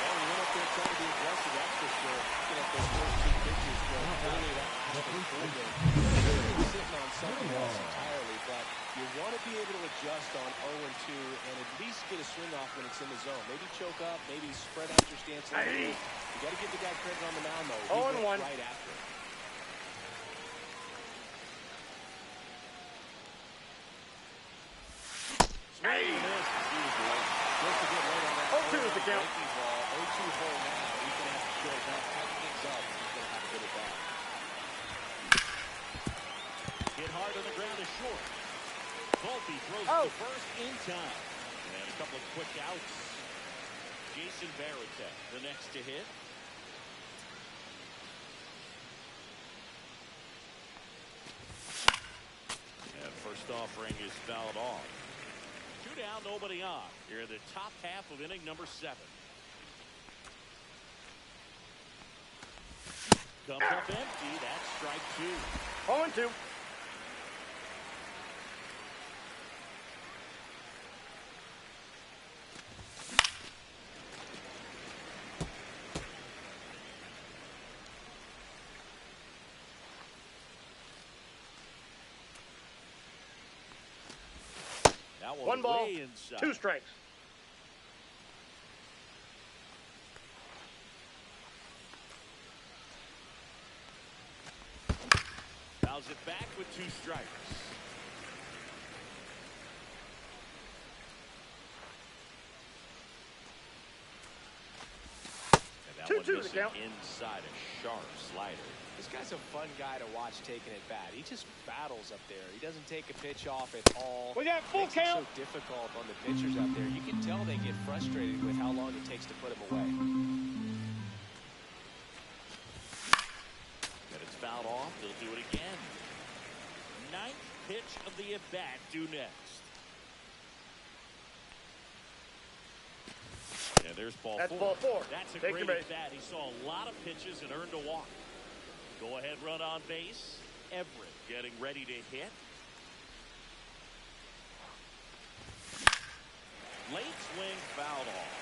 Well, he went up there trying to be aggressive, that's for sure. Get up those first 2 pitches, but early that was sitting on something else entirely, but you want to be able to adjust on 0-2 and at least get a swing off when it's in the zone. Maybe choke up, maybe spread out your stance a little bit. You got to give the guy credit on the mound, though. He went right after it. Hey! Just a good late on that. 0-2 is the count. 0-2 hole now. He's going to have to short it up, tighten things up. He's going to have to get it back. Hit hard on the ground is short. Volpe throws to first in time. And a couple of quick outs. Jason Varitek, the next to hit. And first offering is fouled off. 2 down, nobody on. Here in the top half of inning number 7. Comes up empty. That's strike 2. 0-2. That 1 ball, way inside. 2 strikes. Fouls it back with 2 strikes. And that 2-2 one missing count. inside a sharp slider. This guy's a fun guy to watch taking it bat. He just battles up there. He doesn't take a pitch off at all. We got full Makes it count. so difficult on the pitchers out there. You can tell they get frustrated with how long it takes to put him away. And it's fouled off. They'll do it again. 9th pitch of the at-bat due next. And there's ball That's four. ball four. That's a Take great your base. at-bat. He saw a lot of pitches and earned a walk. Go ahead, run on base. Everett getting ready to hit. Late swing, fouled off.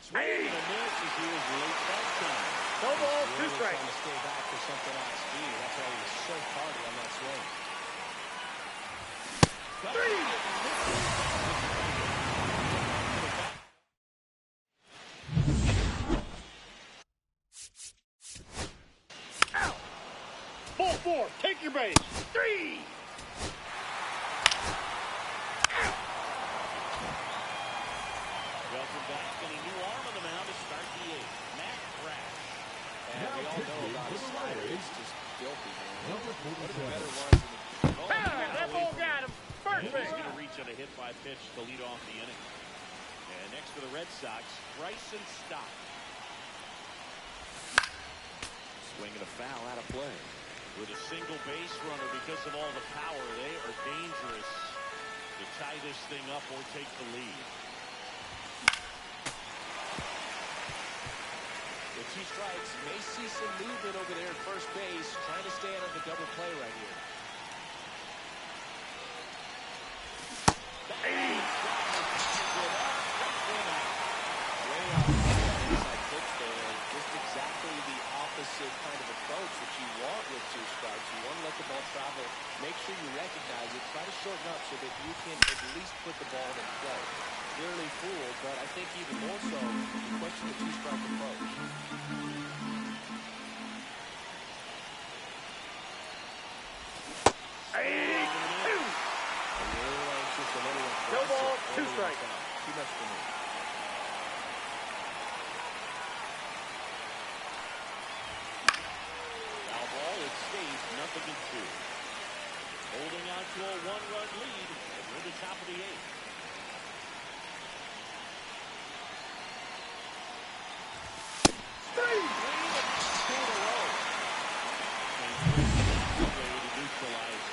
Swing and a miss as he was late that time. No ball, two Really strikes. trying to stay back for something on speed. That's why he was so tardy on that swing. Out. Ball four. Take your base. 3. Welcome back, and a new arm on the mound to start the 8th. Matt Brash. And we all know about his slider. It's just filthy, man. Number One of the 47. better ones in the That ball got him. And he's Perfect. going to reach on a hit by pitch to lead off the inning. And next for the Red Sox, Bryson Stott. Swinging a foul out of play. With a single base runner, because of all the power, they are dangerous to tie this thing up or take the lead. With 2 strikes, may see some movement over there at first base, trying to stay out of the double play right here. Just exactly the opposite kind of approach that you want with 2 strikes. You want to let the ball travel, make sure you recognize it, try to shorten up so that you can at least put the ball in play. Clearly fooled, but I think even more so, you question the 2-strike approach. No ball, 2 strikes. Too much for me. Foul ball, it stays 0-2. Holding on to a 1-run lead. And we're at the top of the 8th.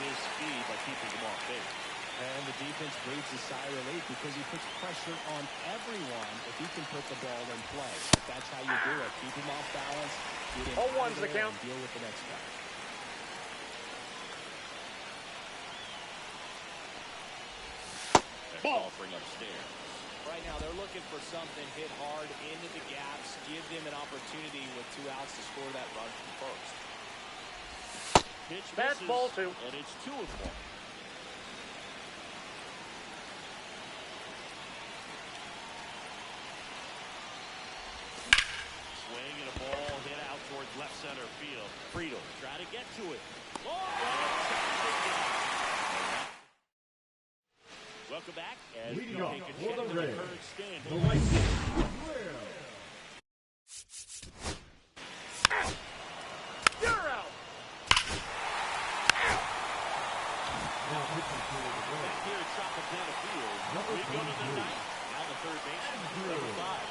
His speed by keeping him off base. And the defense breathes a sigh of relief because he puts pressure on everyone if he can put the ball in play. If that's how you do it. Keep him off balance. Get him 0-1's the count. and deal with the next guy. Ball offering upstairs. Right now, they're looking for something hit hard into the gaps, give them an opportunity with 2 outs to score that run from first. Pitch That's misses, ball 2. and it's 2-1. Swing and a ball hit out towards left center field. Friedel try to get to it. Welcome back as we Leading off take a for check the of the Reds, current standing. the right fielder, Will. You're out. Now pitching for the Back Reds, here at Tropicana Field. Number We go to the 22. 9th. Now the third baseman, Andrew. number 5.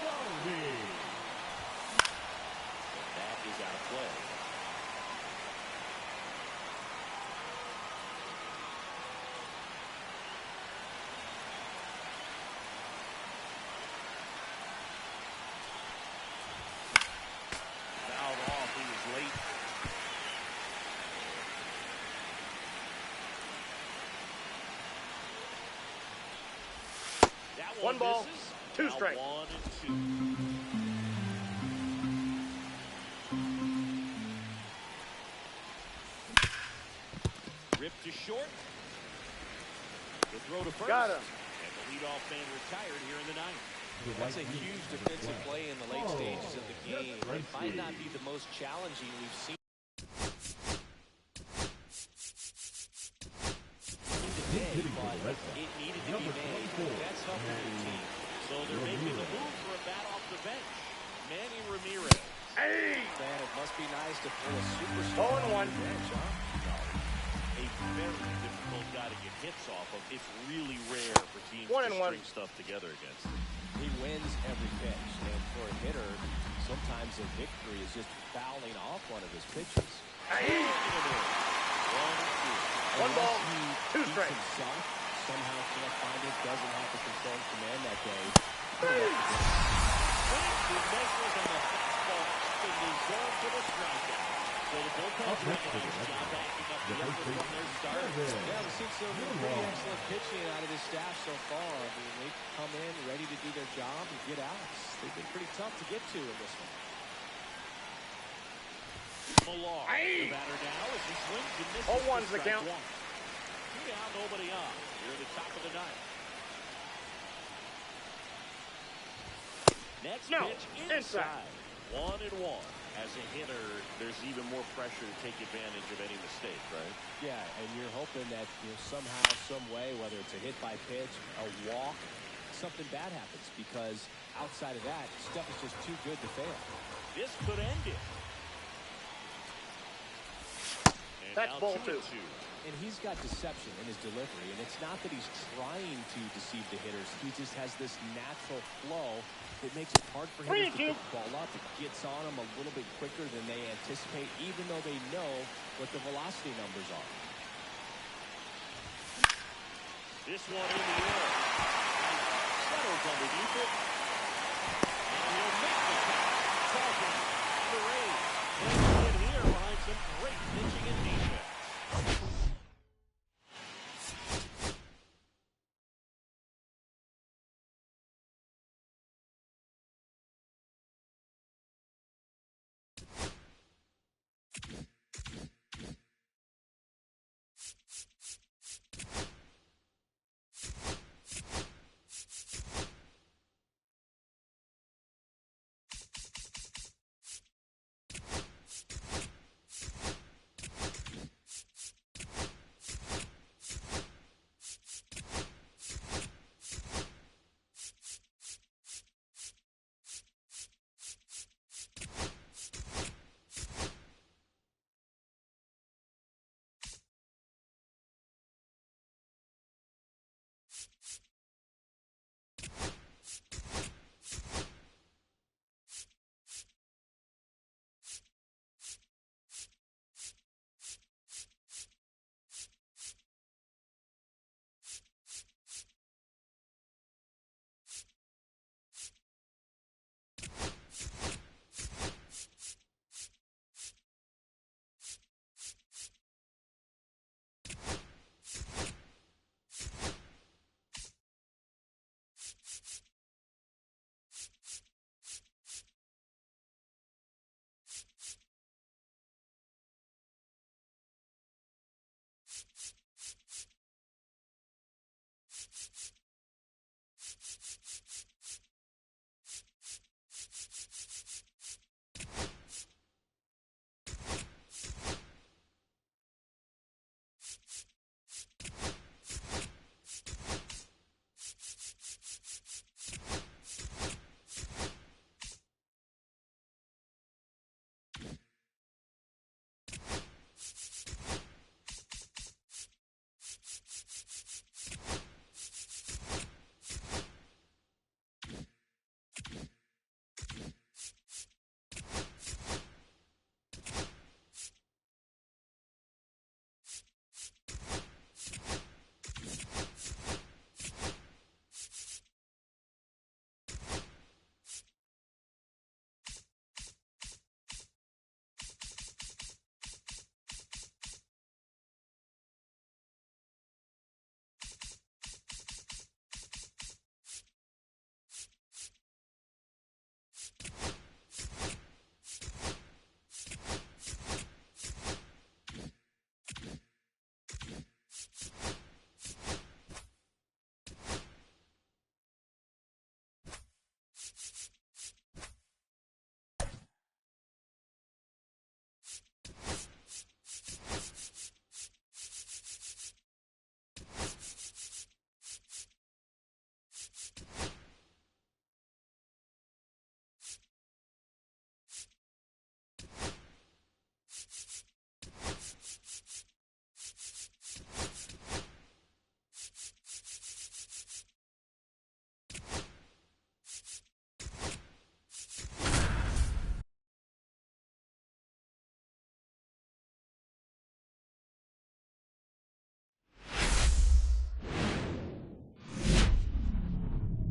Yowie. That is out of play. Fouled off. He was late. That 1 ball, misses. 2 Now strikes. 1-2. Ripped to short. The throw to first. Got him. And the leadoff man retired here in the 9th. That's a huge defensive play in the late stages of the game. It might not be the most challenging we've seen today, but it needed to be made. That's helping your team. So they're making the move for a bat off the bench. Manny Ramirez. Hey. Man, it must be nice to pull a superstar 0-1. off the bench, huh? A Very difficult guy to get hits off of. It's really rare for teams to string stuff together against him. He wins every pitch, and for a hitter, sometimes a victory is just fouling off one of his pitches. One ball, two strikes. Himself, somehow can't find it, doesn't have the control and command that day. Measures on the fastball in the zone for the strikeout. So the bullpen's doing a nice job backing up the effort from their start. Yeah, we've seen some pretty excellent pitching out of this staff so far. I mean, they come in ready to do their job and get outs. They've been pretty tough to get to in this one. Millar, the batter now as he swings and misses. 0-1's the count. 2 down, nobody on. Here at the top of the ninth. Next pitch inside. 1-1. As a hitter, there's even more pressure to take advantage of any mistake, right? Yeah, and you're hoping that somehow, some way, whether it's a hit by pitch, a walk, something bad happens, because outside of that, stuff is just too good to fail. This could end it. And that's ball 2. And he's got deception in his delivery, and it's not that he's trying to deceive the hitters. He just has this natural flow that makes it hard for him to pick the ball up. It gets on them a little bit quicker than they anticipate, even though they know what the velocity numbers are. This one in the air. Settles underneath it. And he'll make the catch. Talking the Rays. And here behind some great pitching and defense.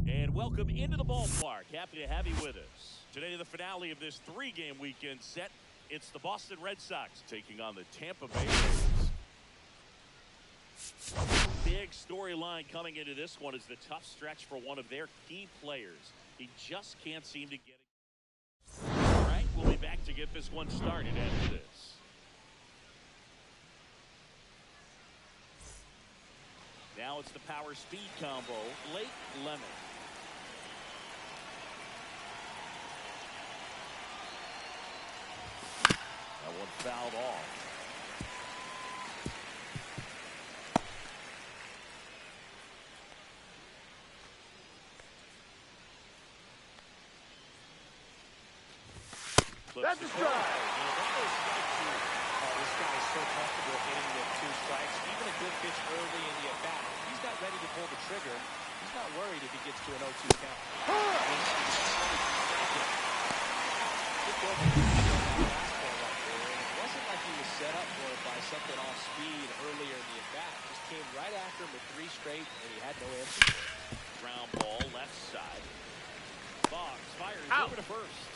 And welcome into the ballpark. Happy to have you with us. Today, the finale of this three-game weekend set. It's the Boston Red Sox taking on the Tampa Bay Rays. Big storyline coming into this one is the tough stretch for one of their key players. He just can't seem to get it. All right, we'll be back to get this one started after this. Now it's the power speed combo, Blake Lemon. That one fouled off. That's a strike. This guy is so comfortable hitting with 2 strikes. Even a good pitch early in the at-bat, he's not ready to pull the trigger. He's not worried if he gets to an 0-2 count. It wasn't like he was set up for it by something off speed earlier in the at-bat. Just came right after him with 3 straight, and he had no answer for it. Ground ball, left side. Boggs fires over to first.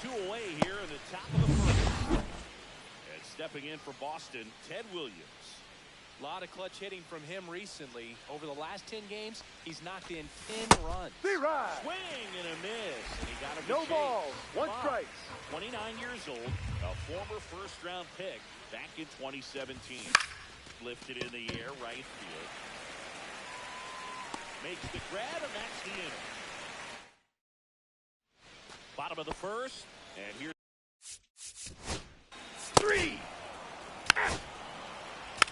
2 away here in the top of the first. And stepping in for Boston, Ted Williams. A lot of clutch hitting from him recently. Over the last 10 games, he's knocked in 10 runs. Right. Swing and a miss. And he got him No ball. 1 strike. 29 years old, a former first-round pick back in 2017. Lifted in the air, right field. Makes the grab, and that's the inning. Bottom of the first, and here's 3. Out.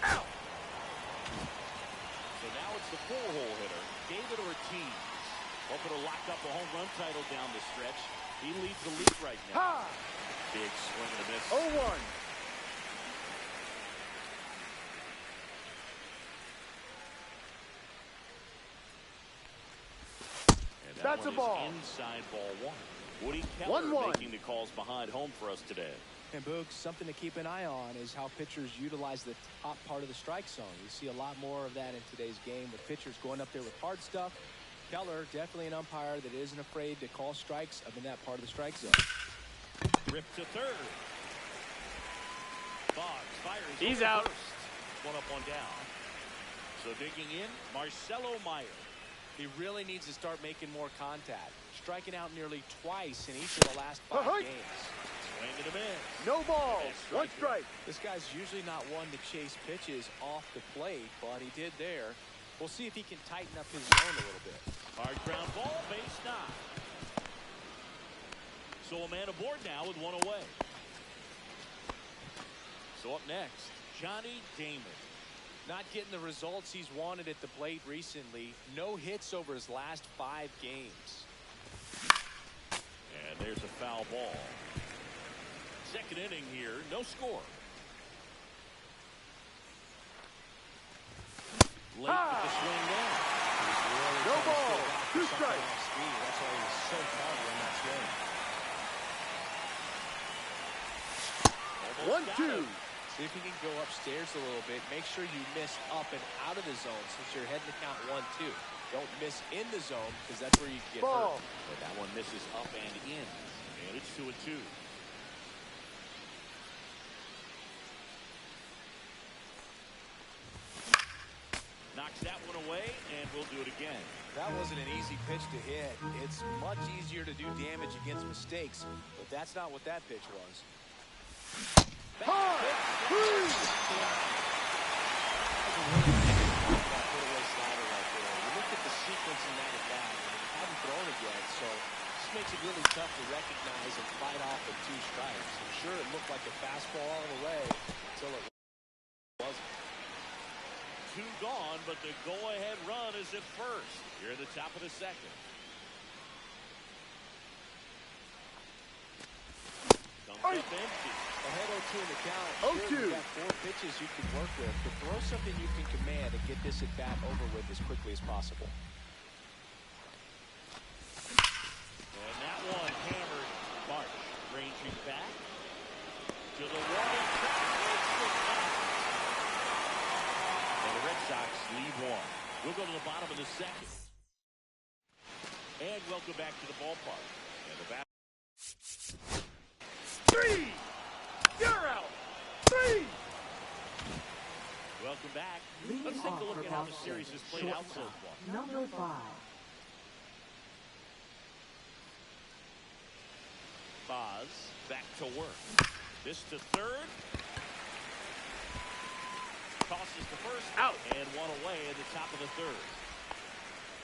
Out. So now it's the 4-hole hitter, David Ortiz. Hoping to lock up a home run title down the stretch. He leads the lead right now. Ha. Big swing and a miss. 0-1. And That's a ball. Inside ball 1. Woody 1-1. making the calls behind home for us today. And Boog, something to keep an eye on is how pitchers utilize the top part of the strike zone. You see a lot more of that in today's game with pitchers going up there with hard stuff. Keller, definitely an umpire that isn't afraid to call strikes up in that part of the strike zone. Rip to third. Boggs fires. He's over out. First. 1 up, 1 down. So digging in, Marcelo Meyer. He really needs to start making more contact. Striking out nearly twice in each of the last 5 games. Swing and a miss. No ball. 1 strike. This guy's usually not one to chase pitches off the plate, but he did there. We'll see if he can tighten up his zone a little bit. Hard ground ball, base knock. So a man aboard now with 1 away. So up next, Johnny Damon. Not getting the results he's wanted at the plate recently. No hits over his last 5 games. And there's a foul ball. Second inning here, no score. Late with the swing now. Really No ball. 2 strikes. strikes. That's why he was so powerful in that swing. 1-2. See if you can go upstairs a little bit. Make sure you miss up and out of the zone since you're heading to count 1-2. Don't miss in the zone because that's where you can get Ball. hurt. But that one misses up and in. And it's 2-2. Knocks that one away, and we'll do it again. That wasn't an easy pitch to hit. It's much easier to do damage against mistakes, but that's not what that pitch was. Hard. 3. You look at the sequence in that at bat, and he hadn't thrown it yet, so this makes it really tough to recognize and fight off with 2 strikes. I'm sure it looked like a fastball all the way until it wasn't. 2 gone, but the go-ahead run is at first. Here at the top of the second. Comes up empty. Ahead 0-2 in the count. 0-2. Sure, you've got 4 pitches you can work with, but throw something you can command and get this at bat over with as quickly as possible. And that one hammered. March ranging back to the warning track. And the Red Sox lead 1. We'll go to the bottom of the second. Welcome back to the ballpark. And the bat. 3. You're out. 3. Welcome back. Let's take a look at how the series has played out so far. Number 5. Boz back to work. This to third. Tosses the first. Out. And one away in the top of the third.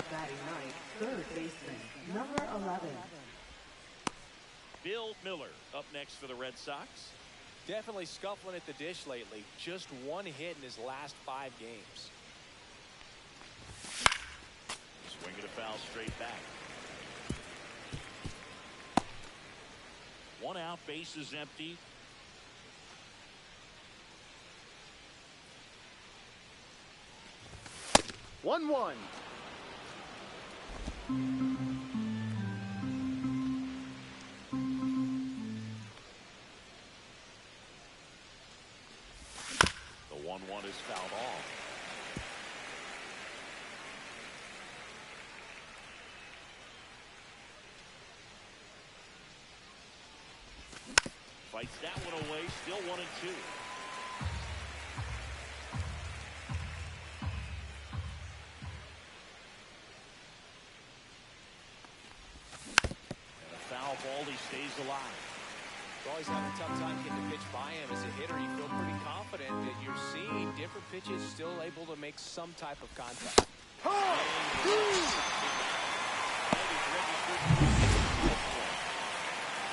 Batting ninth, third baseman, number 11. Bill Miller up next for the Red Sox. Definitely scuffling at the dish lately. Just one hit in his last 5 games. Swinging a foul straight back. 1 out, bases empty. 1-1. The 1-1 is fouled off. Fights that one away, still 1-2. And a foul ball, he stays alive. Always having a tough time getting the pitch by him. As a hitter, you feel pretty confident that you're seeing different pitches still able to make some type of contact. So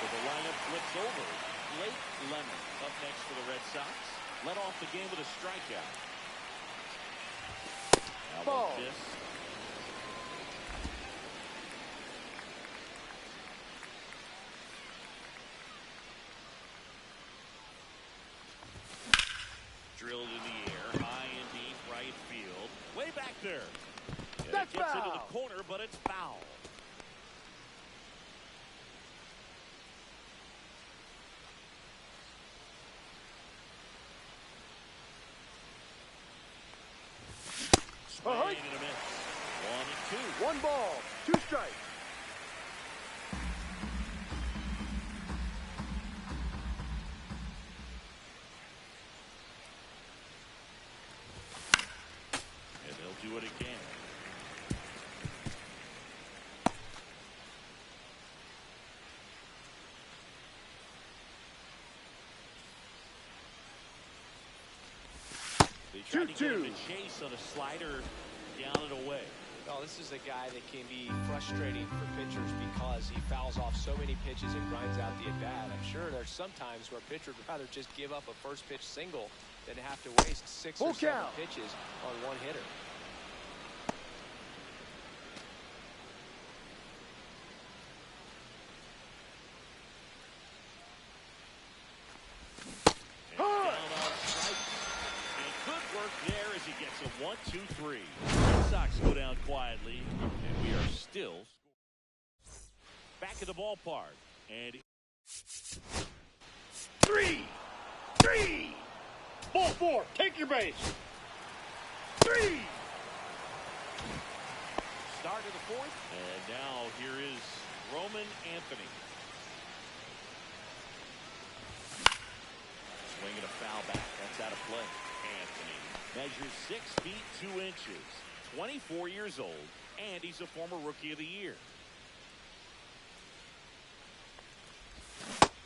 the lineup flips over. Blake Lemon up next for the Red Sox. Led off the game with a strikeout. Ball. This. Drilled in the air, high and deep, right field. Way back there. And That's it gets into foul. the corner, but it's foul. Swing and a miss. 1-2. 1 ball, 2 strikes. And they'll do it again. They tried to get him to chase on a slider down and away. No, this is a guy that can be frustrating for pitchers because he fouls off so many pitches and grinds out the at-bat. I'm sure there's some times where a pitcher would rather just give up a first pitch single than have to waste 6 or 7 pitches on one hitter. There as he gets a 1-2-3. Red Sox go down quietly, and we are still back at the ballpark. And 3. Ball 4, take your base. 3. Start of the 4th, and now here is Roman Anthony. Swinging a foul back. That's out of play. Anthony measures 6 feet 2 inches, 24 years old, and he's a former Rookie of the Year.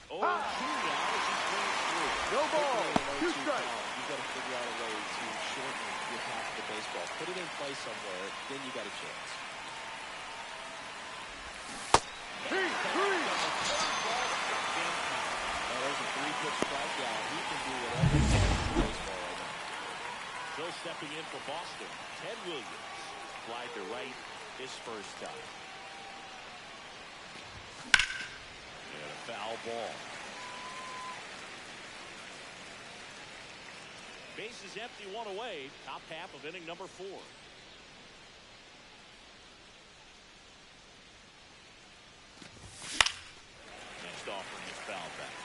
0-2 now as he swings through. No ball, 2 strikes. You've got to figure out a way to shorten your path to the baseball. Put it in play somewhere, then you got a chance. 3. Now, there's a 3-pitch strikeout. He can do whatever he wants in baseball right now. So stepping in for Boston, Ted Williams flied to right his first time. And a foul ball. Bases empty, 1 away. Top half of inning number 4. Next offering is foul back.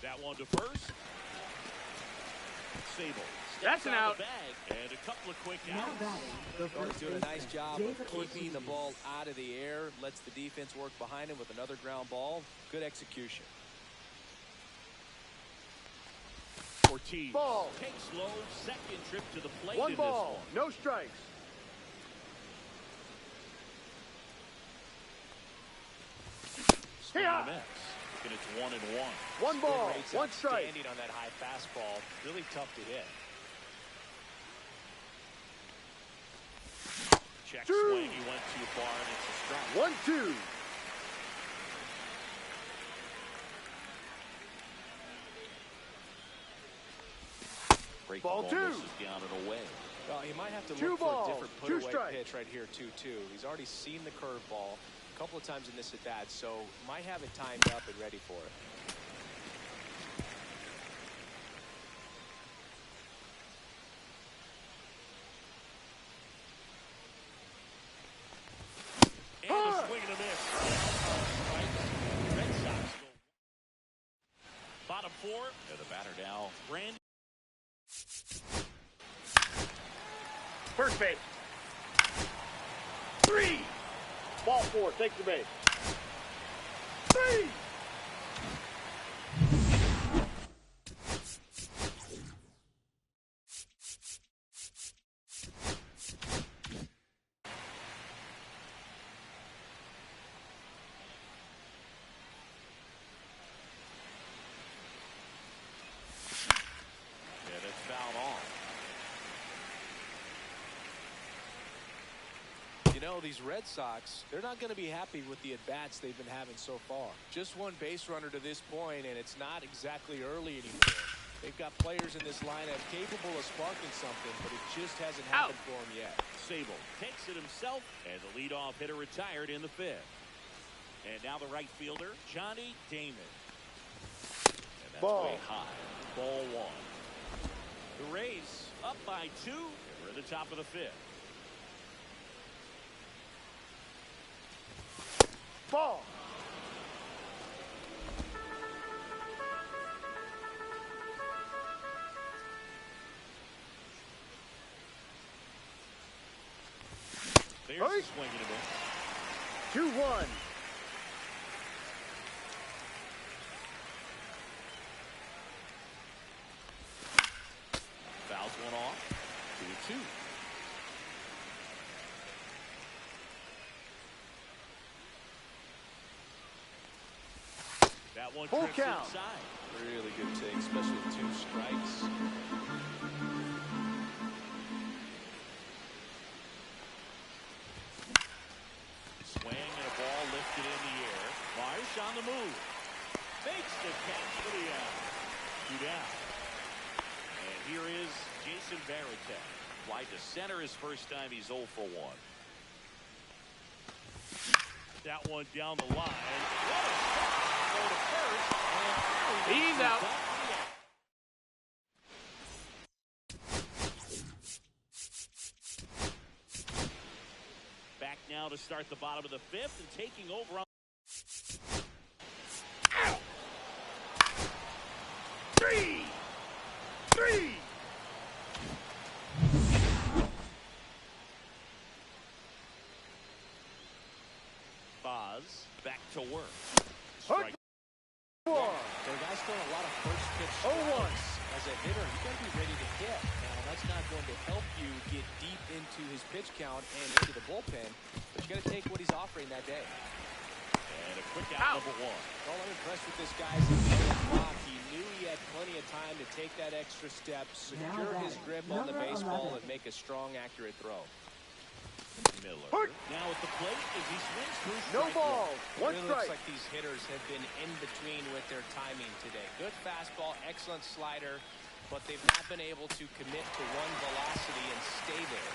That one to first. Sable. That's an out. Bag, and a couple of quick Now outs. batting, the He's first doing a nice baseman, job David of keeping the Ortiz. ball out of the air, lets the defense work behind him with another ground ball. Good execution. Ortiz Ball. takes low, second trip to the plate One in ball, this one. no strikes. Swing and a miss. And it's 1-1. One ball, Rate's one strike. outstanding on that high fastball. Really tough to hit. Check Two. swing. He went too far, and it's a strike. 1-2. Break Ball the two. misses down and away. Well, he might have to Two look for balls, a different two put-away strikes. pitch right here, 2-2. He's already seen the curveball a couple of times in this at-bat, so might have it timed up and ready for it. And a swing and a miss. Red Sox go. Bottom four, and the batter now, Randy. First base. 3. Ball 4, takes the base. 3. And it's fouled off. You know, these Red Sox, they're not going to be happy with the at-bats they've been having so far. Just one base runner to this point, and it's not exactly early anymore. They've got players in this lineup capable of sparking something, but it just hasn't happened for them yet. Sable takes it himself, and the leadoff hitter retired in the fifth. And now the right fielder, Johnny Damon. And that's Ball. way high. Ball 1. The Rays up by 2. And we're in the top of the fifth. Ball. There's Right. a swing and a miss. 2-1. Fouls one off. 2-2. That one Full trips count. inside. Really good take, especially with 2 strikes. Swing and a ball lifted in the air. Marsh on the move. Makes the catch for the out. 2 down. And here is Jason Varitek. Flied to center his first time. He's 0 for 1. That one down the line. What a stop. Go to first. And He's out. Back now to start the bottom of the fifth and taking over on. 3. 3. Boz back to work. Hook. Strike. 1. The guy's throwing a lot of first pitch 0-1. strikes. As a hitter, you got to be ready to hit. Now, that's not going to help you get deep into his pitch count and into the bullpen, but you got to take what he's offering that day. And a quick out, number 1. All I'm impressed with this guy is he knew the clock. He knew he had plenty of time to take that extra step, secure his grip on the number baseball, 11. and make a strong, accurate throw. Miller. Hook. Now at the plate as he swings through. No strike ball. one. 1 It really looks strike. like these hitters have been in between with their timing today. Good fastball, excellent slider, but they've not been able to commit to one velocity and stay there.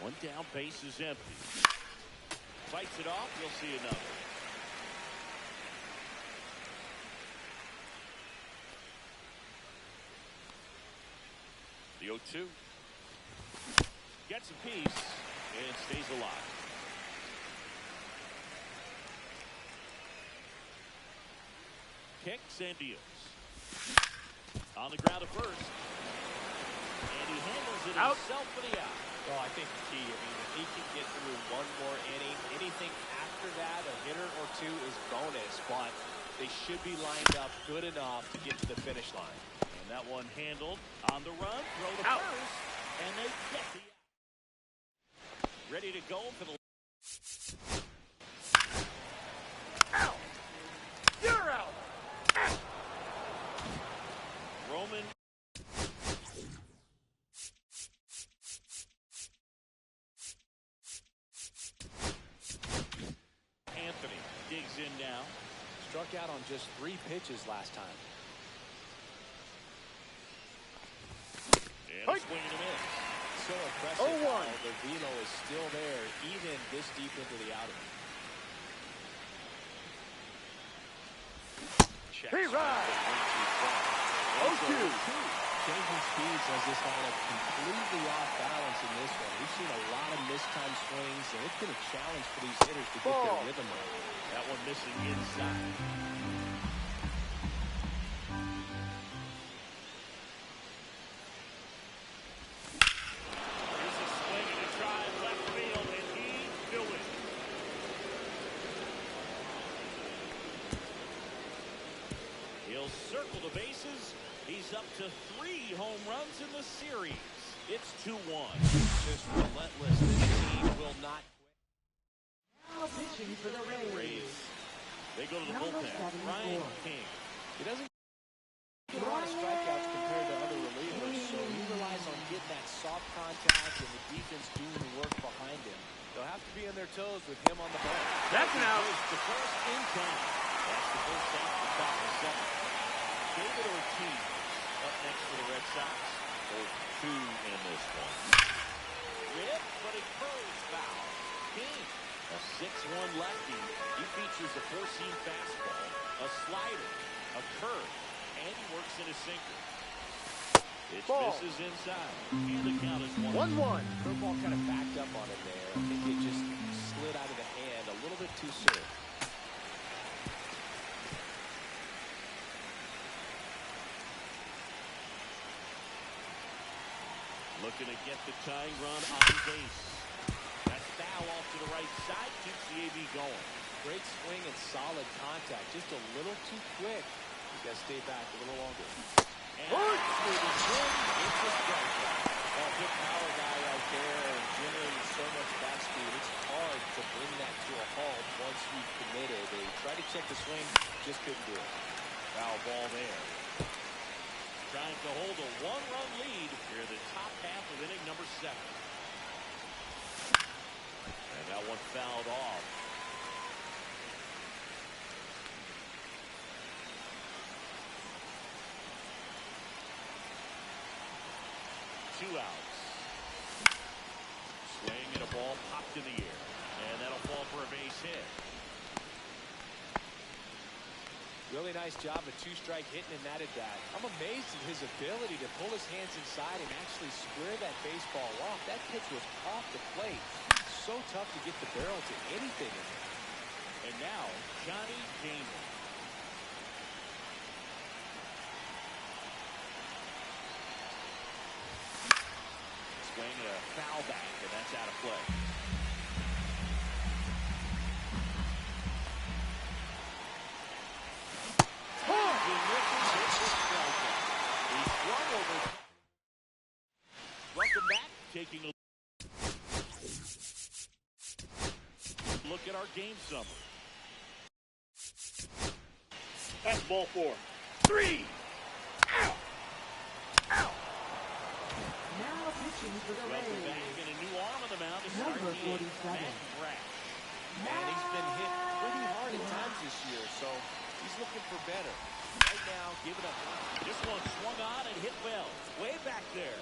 One down, base is empty. Fights it off, you'll see another. The 0-2. Gets a piece and stays alive. kicks and deals. On the ground at first. And he handles it Out. himself for the out. Well, I think the key, I mean, if he can get through one more inning, anything after that, a hitter or two is bonus, but they should be lined up good enough to get to the finish line. And that one handled on the run. Throw to Out. first. And they get the out. Ready to go for the... Out. You're out. Out. Roman. Anthony digs in now. Struck out on just 3 pitches last time. And a swing and a miss. So impressive 0-1. how the velo is still there, even this deep into the outing. Checks. He rides. 0-2. Changing speeds has this lineup completely off balance in this one. We've seen a lot of mistimed swings, and it's been a challenge for these hitters to get Ball. their rhythm right. That one missing inside. Here's a swing and a drive left field, and he knew it. He'll circle the bases. He's up to 3 home runs in the series. It's 2-1. Just relentless. This team will not quit. Now pitching for the Rays. Rays. They go to the Number bullpen. 74. Ryan King. He doesn't get a lot of strikeouts compared to other relievers, so he relies on getting that soft contact and the defense doing the work behind him. They'll have to be on their toes with him on the ball. That's an out. Goes to first in time. That's the first out of the top of the 7th. David Ortiz up next for the Red Sox. 0-2 in this one. Rip, but it curves foul. King, a 6'1 lefty. He features a 4-seam fastball, a slider, a curve, and he works in a sinker. It Ball. misses inside, and the count is 1-1. 1-1. Curveball kind of backed up on it there. I think it just slid out of the hand a little bit too soon. Looking to get the tying run on base. That foul off to the right side keeps the AB going. Great swing and solid contact. Just a little too quick. He's got to stay back a little longer. And through the swing, it's a strikeout. Well, good power guy right there, and generating so much bat speed. It's hard to bring that to a halt once you've committed. They tried to check the swing, just couldn't do it. Foul ball there. Trying to hold a 1-run lead here in the top half of inning number 7. And that one fouled off. Two outs. Swing and a ball popped in the air. And that'll fall for a base hit. Really nice job of 2-strike hitting in that at bat. I'm amazed at his ability to pull his hands inside and actually square that baseball off. That pitch was off the plate. So tough to get the barrel to anything in there. And now, Johnny Damon. Swing and a foul back, and that's out of play. He misses it for strikeout. He swung over. Welcome back. Taking a look at our game summary. That's ball 4. 3. Out. Out. Now pitching for the Welcome back, Rays. and a new arm on the mound to start Number the eighth. 47. Matt Brash. And he's been hit pretty hard at times this year, so he's looking for better. Right now, give it up. This one swung on and hit well. Way back there.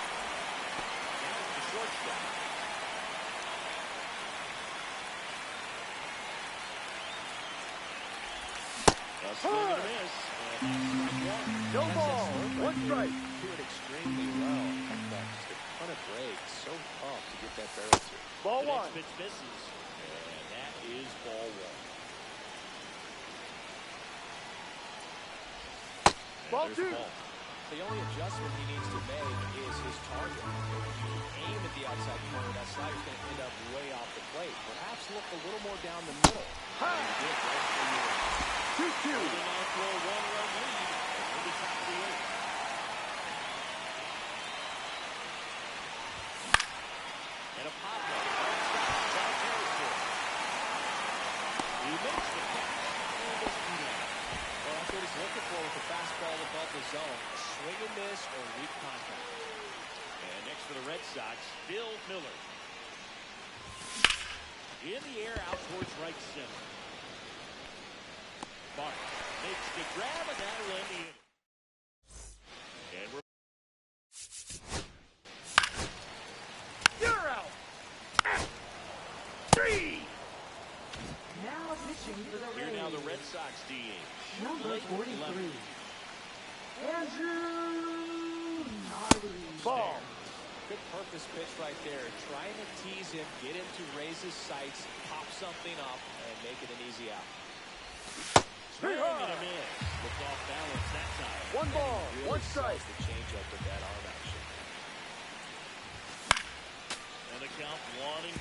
Now to the shortstop. A swing and a miss. And that's strike 1. No ball. 1 strike. Do it extremely well. Just a ton of breaks. So tough to get that barrel to. Ball The 1. next pitch misses. And is ball one. And Ball there's two. the ball. The only adjustment he needs to make is his target. If you aim at the outside corner, that slider's going to end up way off the plate. Perhaps look a little more down the middle. High. He did right for you. 2-2. They now throw a one-run lead in the top of the eighth. And a pop up. Foul territory. He makes the catch. And doesn't do that. Well, that's what he's looking for with the fastball above the zone. Swing and miss or weak contact. And next for the Red Sox, Bill Miller. In the air out towards right center. Bart makes the grab, and that'll end the inning. And we're You're out. 3. Now pitching for the here Rays. now the Red Sox DH. Number Blake 43. Lemon. Andrew Nardi. Ball. Good purpose pitch right there. Trying to tease him, get him to raise his sights, pop something up, and make it an easy out. Swing and a miss. Looked off balance that time. 1 ball, Really 1 strike. sells the changeup with that arm action. And the count 1-2.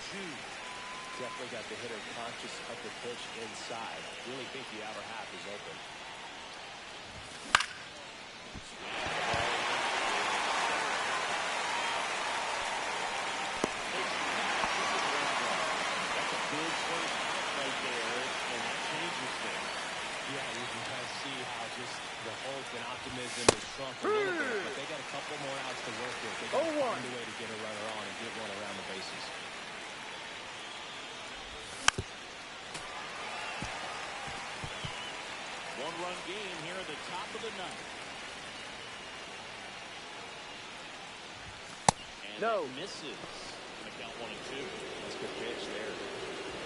Definitely got the hitter conscious of the pitch inside. Really think the outer half is open. That's a big first out right there, and that changes things. Yeah, you can kind of see how just the hope and optimism has shrunk a little bit, but they got a couple more outs to work with. They got to 0-1. find a way to get a runner on and get one around the bases. One-run game here at the top of the ninth. And No. that misses. Gonna count 1-2. That's a good pitch there.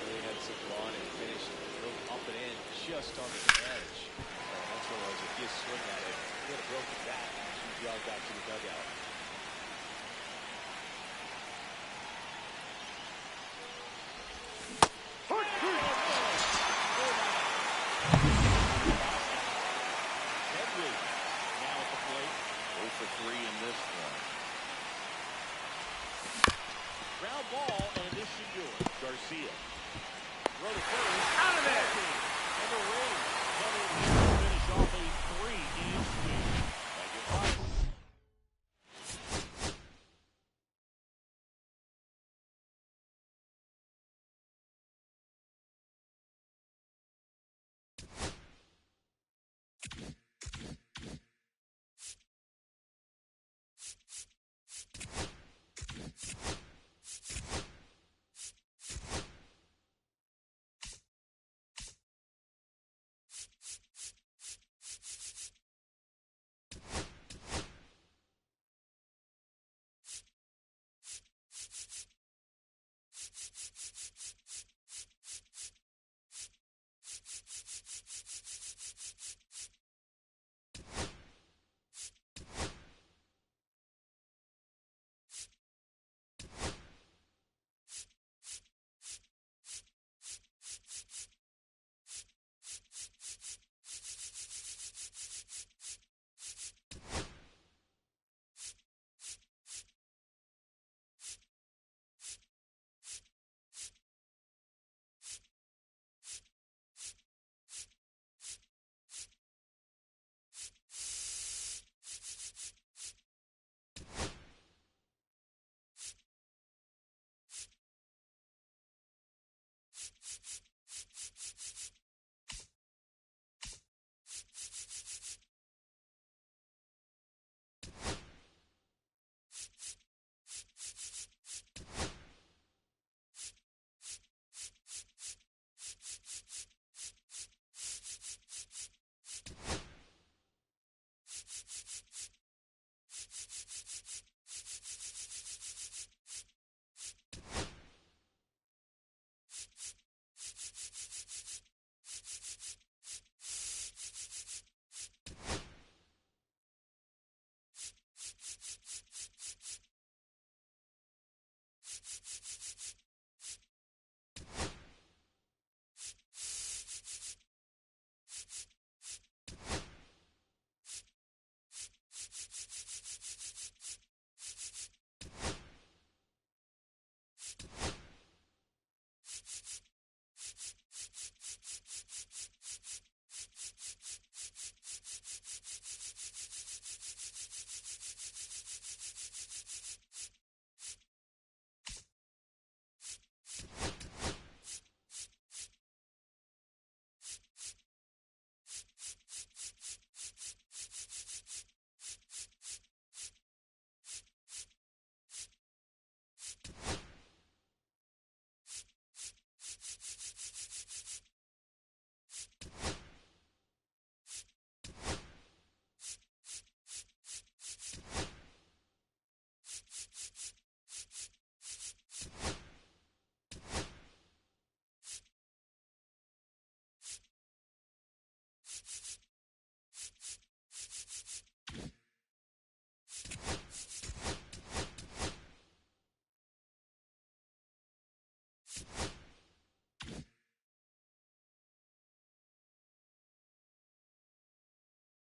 Really had some run and finished real up and in just on the edge. That's one of those, if you swing at it, you get a broken bat. You drive back to the dugout. Hedwig now at the plate. 0 for 3 in this one. Ground ball, and this should do it. Garcia. Throw to first. Out of there. And the Rays come in here to finish off a 3-game sweep. Thank you, Fox.